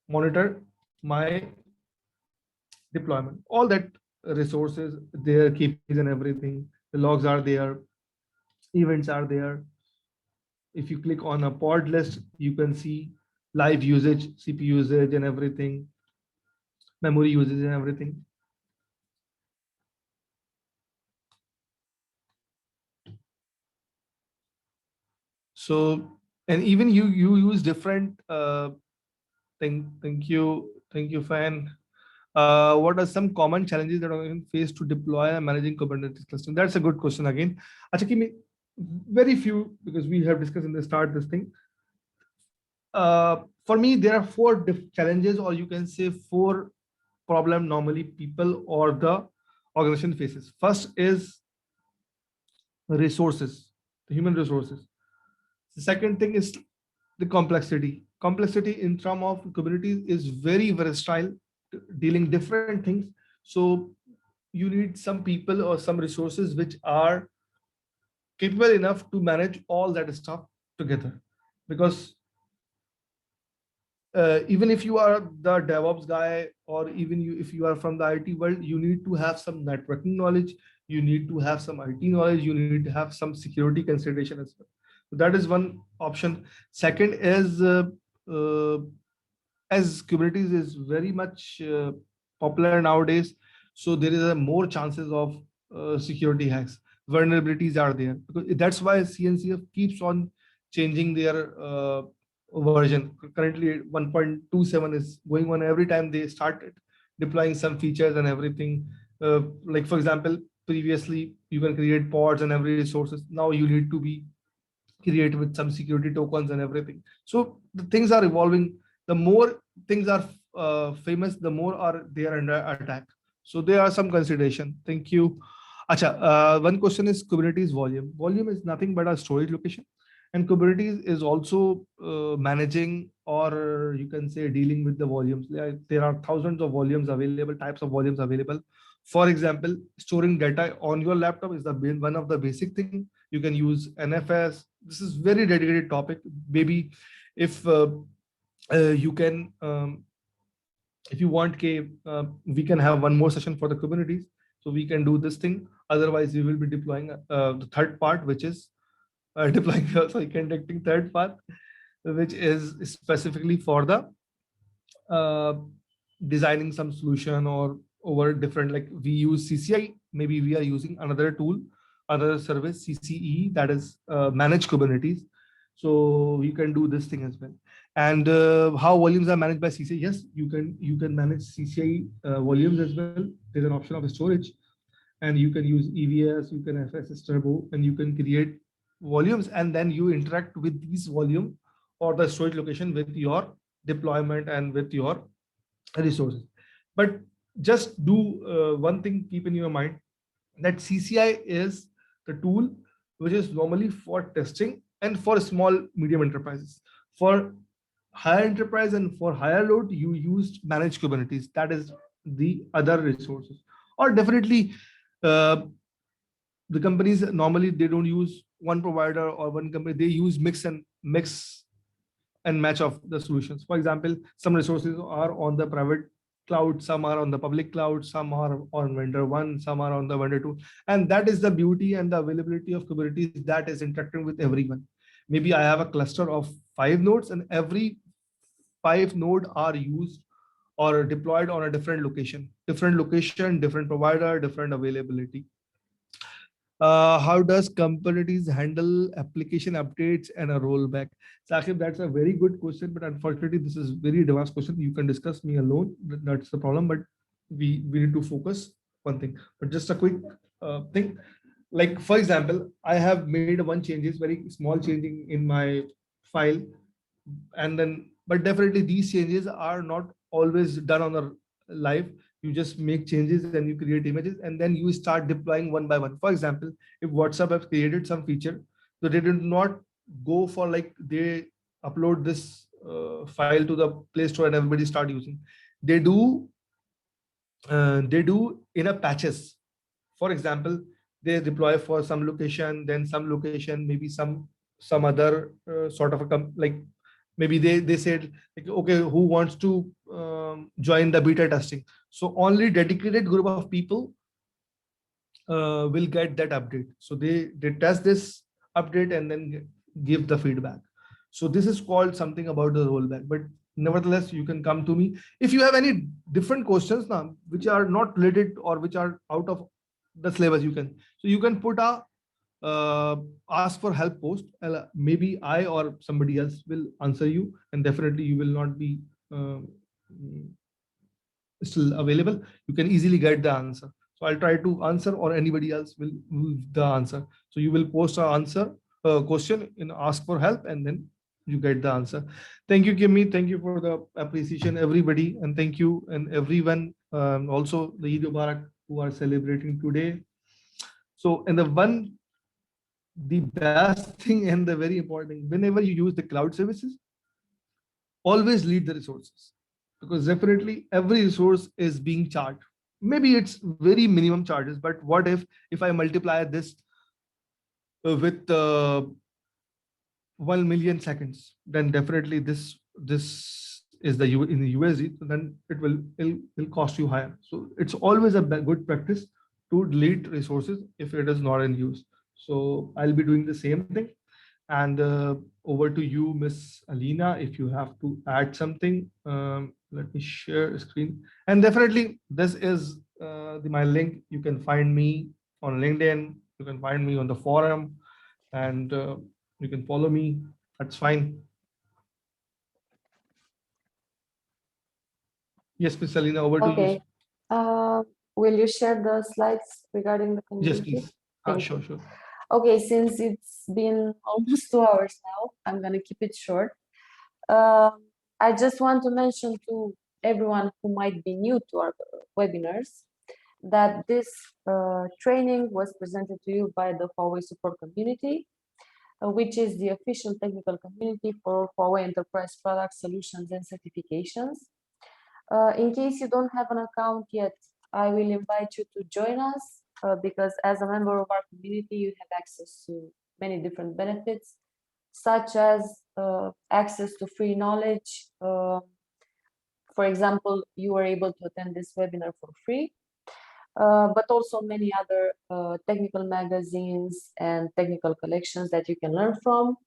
monitor my deployment. All that resources, their KPIs and everything, the logs are there, events are there. If you click on a pod list, you can see live usage, CPU usage and everything, memory usage and everything. So, and even you use different thank you, Fan. What are some common challenges that are faced to deploy and managing Kubernetes clustering? That's a good question again. Actually, very few, because we have discussed in the start this thing. For me, there are four challenges, or you can say four problem normally people or the organization faces. First is resources, the human resources. The second thing is the complexity. Complexity in terms of Kubernetes is very versatile, dealing different things. So you need some people or some resources which are capable enough to manage all that stuff together. Because even if you are the DevOps guy, or even if you are from the IT world, you need to have some networking knowledge, you need to have some IT knowledge, you need to have some security consideration as well. So that is one option. Second is, as Kubernetes is very much popular nowadays, so there is a more chances of security hacks. Vulnerabilities are there, because that's why CNCF keeps on changing their version. Currently 1.27 is going on. Every time they started deploying some features and everything, like for example, previously you can create pods and every resources. Now you need to be create with some security tokens and everything. So the things are evolving. The more things are famous, the more are they are under attack. So there are some consideration. Thank you. Acha, one question is Kubernetes volume. Volume is nothing but a storage location. And Kubernetes is also managing, or you can say dealing with the volumes. There are thousands of volumes available, types of volumes available. For example, storing data on your laptop is one of the basic thing. You can use NFS. This is very dedicated topic. Maybe if you can, if you want, we can have one more session for the Kubernetes. So we can do this thing. Otherwise, we will be deploying the third part, which is conducting third part, which is specifically for the designing some solution or over different, like we use CCI, maybe we are using another tool other service, CCE, that is managed Kubernetes. So you can do this thing as well. And how volumes are managed by CCI? Yes, you can manage CCI volumes as well. There's an option of storage, and you can use EVS, you can FSS Turbo, and you can create volumes, and then you interact with these volume or the storage location with your deployment and with your resources. But just do one thing, keep in your mind that CCI is the tool which is normally for testing and for small medium enterprises. For higher enterprise and for higher load, you used managed Kubernetes. That is the other resources. Or definitely, uh, the companies normally they don't use one provider or one company. They use mix and match of the solutions. For example, some resources are on the private cloud, some are on the public cloud, some are on vendor one, some are on the vendor two. And that is the beauty and the availability of Kubernetes, that is interacting with everyone. Maybe I have a cluster of 5 nodes, and every 5 node are used or deployed on a different location, different provider, different availability. How does Kubernetes handle application updates and a rollback? Saqib, that's a very good question, but unfortunately, this is very advanced question. You can discuss me alone. That's the problem, but we need to focus one thing. But just a quick thing. Like, for example, I have made one changes, very small changing in my file, and then, but definitely these changes are not always done on a live. You just make changes and you create images, and then you start deploying one by one. For example, if WhatsApp has created some feature, so they did not go for like they upload this file to the Play Store and everybody start using. They do in a patches. For example, they deploy for some location, then some location, maybe some other sort of a like maybe they said like, okay, who wants to join the beta testing? So only dedicated group of people will get that update. So they test this update and then give the feedback. So this is called something about the rollback. But nevertheless, you can come to me if you have any different questions now, which are not related or which are out of the syllabus. You can put a ask for help post. Maybe I or somebody else will answer you, and definitely you will not be uh, still available. You can easily get the answer. So I'll try to answer, or anybody else will the answer. So you will post an answer question in ask for help, and then you get the answer. Thank you, Kimmy. Thank you for the appreciation, everybody, and thank you and everyone. Also the Eid Mubarak who are celebrating today. So, and the best thing and the very important thing, whenever you use the cloud services, always lead the resources, because definitely every resource is being charged. Maybe it's very minimum charges, but what if I multiply this with 1 million seconds, then definitely this is the in the USD, then it'll cost you higher. So it's always a good practice to delete resources if it is not in use. So I'll be doing the same thing. And over to you, Miss Alina, if you have to add something. Let me share a screen. And definitely, this is my link. You can find me on LinkedIn. You can find me on the forum, and you can follow me. That's fine. Yes, Miss Alina, over to you. Okay. Will you share the slides regarding the Yes, community? please. Thank Sure, you. sure. Okay, since it's been almost 2 hours now, I'm gonna keep it short. I just want to mention to everyone who might be new to our webinars that this training was presented to you by the Huawei support community, which is the official technical community for Huawei enterprise products, solutions, and certifications. In case you don't have an account yet, I will invite you to join us because as a member of our community, you have access to many different benefits, such as access to free knowledge. For example, you were able to attend this webinar for free, but also many other technical magazines and technical collections that you can learn from.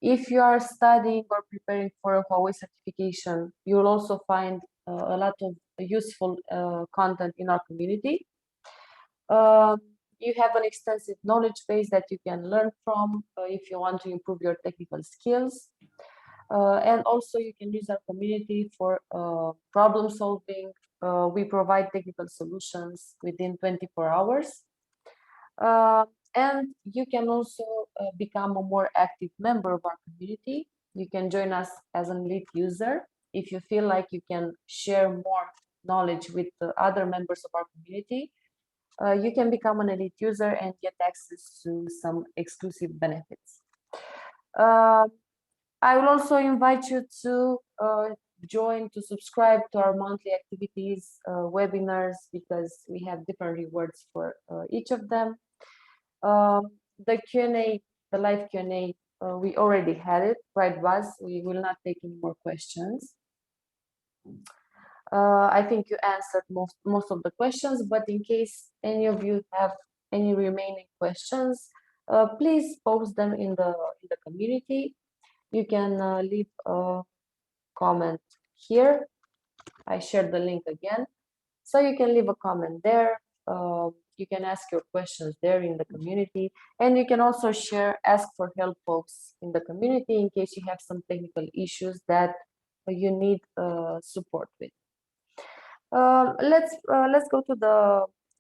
If you are studying or preparing for a Huawei certification, you will also find a lot of useful content in our community. You have an extensive knowledge base that you can learn from if you want to improve your technical skills. And also you can use our community for problem solving. We provide technical solutions within 24 hours. And you can also become a more active member of our community. You can join us as an elite user if you feel like you can share more knowledge with the other members of our community. You can become an elite user and get access to some exclusive benefits. I will also invite you to subscribe to our monthly activities, webinars, because we have different rewards for each of them. The Q&A, the live Q&A, we already had it, right, Baz? We will not take any more questions. I think you answered most of the questions, but in case any of you have any remaining questions, please post them in the community. You can leave a comment here. I shared the link again. So you can leave a comment there. You can ask your questions there in the community. And you can also ask for help posts in the community in case you have some technical issues that you need support with. Let's go to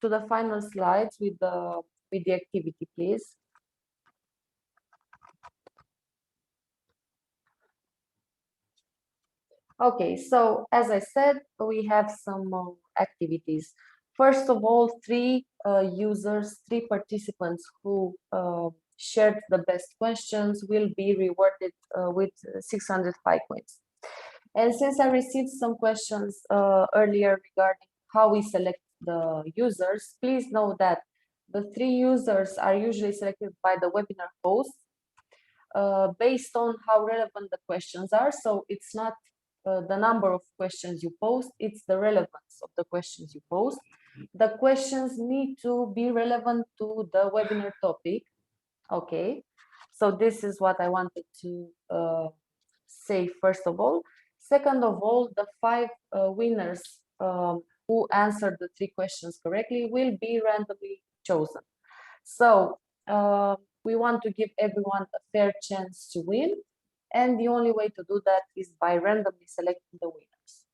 the final slides with the activity, please. Okay, so as I said, we have some activities. First of all, three participants who shared the best questions will be rewarded with 605 points. And since I received some questions earlier regarding how we select the users, please know that the three users are usually selected by the webinar host based on how relevant the questions are. So it's not the number of questions you post, it's the relevance of the questions you post. The questions need to be relevant to the webinar topic. Okay, so this is what I wanted to say first of all. Second of all, the 5 winners who answered the 3 questions correctly will be randomly chosen. So we want to give everyone a fair chance to win. And the only way to do that is by randomly selecting the winners.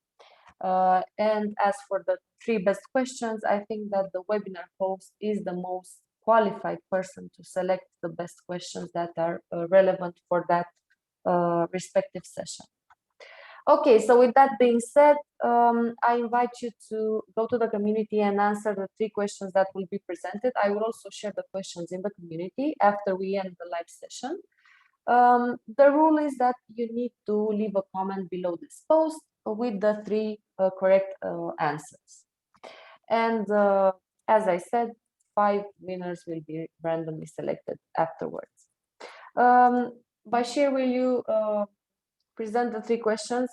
And as for the 3 best questions, I think that the webinar host is the most qualified person to select the best questions that are relevant for that respective session. Okay, so with that being said, I invite you to go to the community and answer the 3 questions that will be presented. I will also share the questions in the community after we end the live session. The rule is that you need to leave a comment below this post with the 3 correct answers. And as I said, 5 winners will be randomly selected afterwards. Bashir, will you present the 3 questions?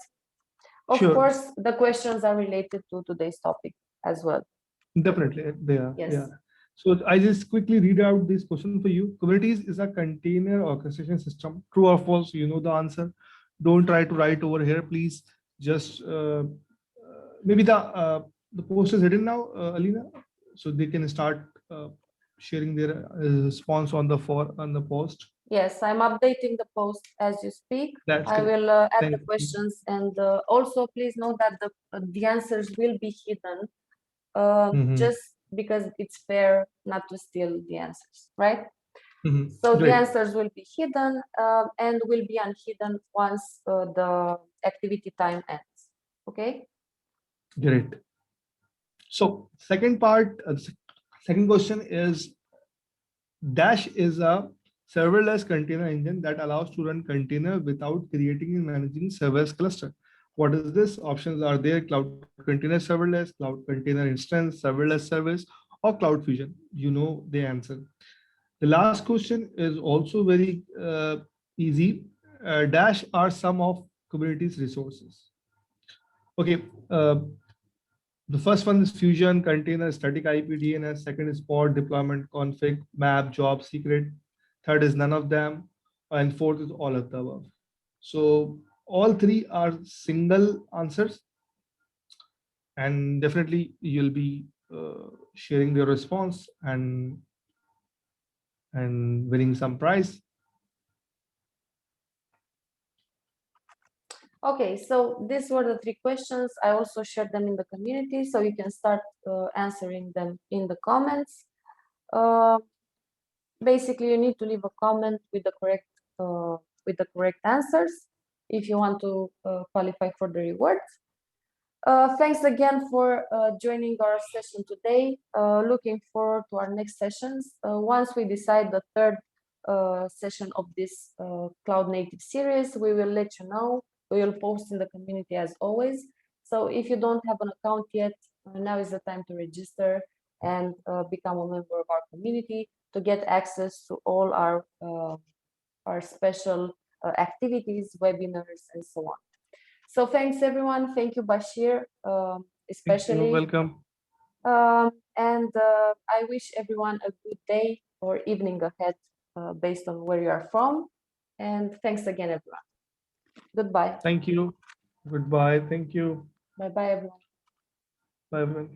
Of Sure. course, the questions are related to today's topic as well. Definitely, they are. Yes. Yeah. So I just quickly read out this question for you. Kubernetes is a container orchestration system. True or false? You know the answer. Don't try to write over here, please. Just maybe the post is hidden now, Alina, so they can start sharing their response on the post. Yes, I'm updating the post as you speak. That's I great. will add the questions, and also please note that the answers will be hidden, just because it's fair not to steal the answers, right? So Great. the answers will be hidden and will be unhidden once the activity time ends. Okay. Great. So second part, second question is, Dash is a serverless container engine that allows to run container without creating and managing serverless cluster. What is this? Options are there: Cloud Container Serverless, Cloud Container Instance, Serverless Service, or Cloud Fusion. You know the answer. The last question is also very easy. Dash are some of Kubernetes resources. Okay. The first one is Fusion, Container, Static IP, DNS. Second is Pod, Deployment, Config, Map, Job, Secret. Third is none of them. And fourth is all of the above. So all 3 are single answers. And definitely you'll be sharing your response. And and winning some prize. Okay, so these were the 3 questions. I also shared them in the community, so you can start answering them in the comments. Basically, you need to leave a comment with the correct answers if you want to qualify for the rewards. Thanks again for joining our session today. Looking forward to our next sessions. Once we decide the 3rd session of this cloud native series, we will let you know. We will post in the community as always. So if you don't have an account yet, now is the time to register and become a member of our community to get access to all our special activities, webinars, and so on. So thanks everyone. Thank you, Bashir, especially. You're welcome. And I wish everyone a good day or evening ahead based on where you are from. And thanks again, everyone. Goodbye. Thank you. Goodbye. Thank you. Bye-bye, everyone. Bye.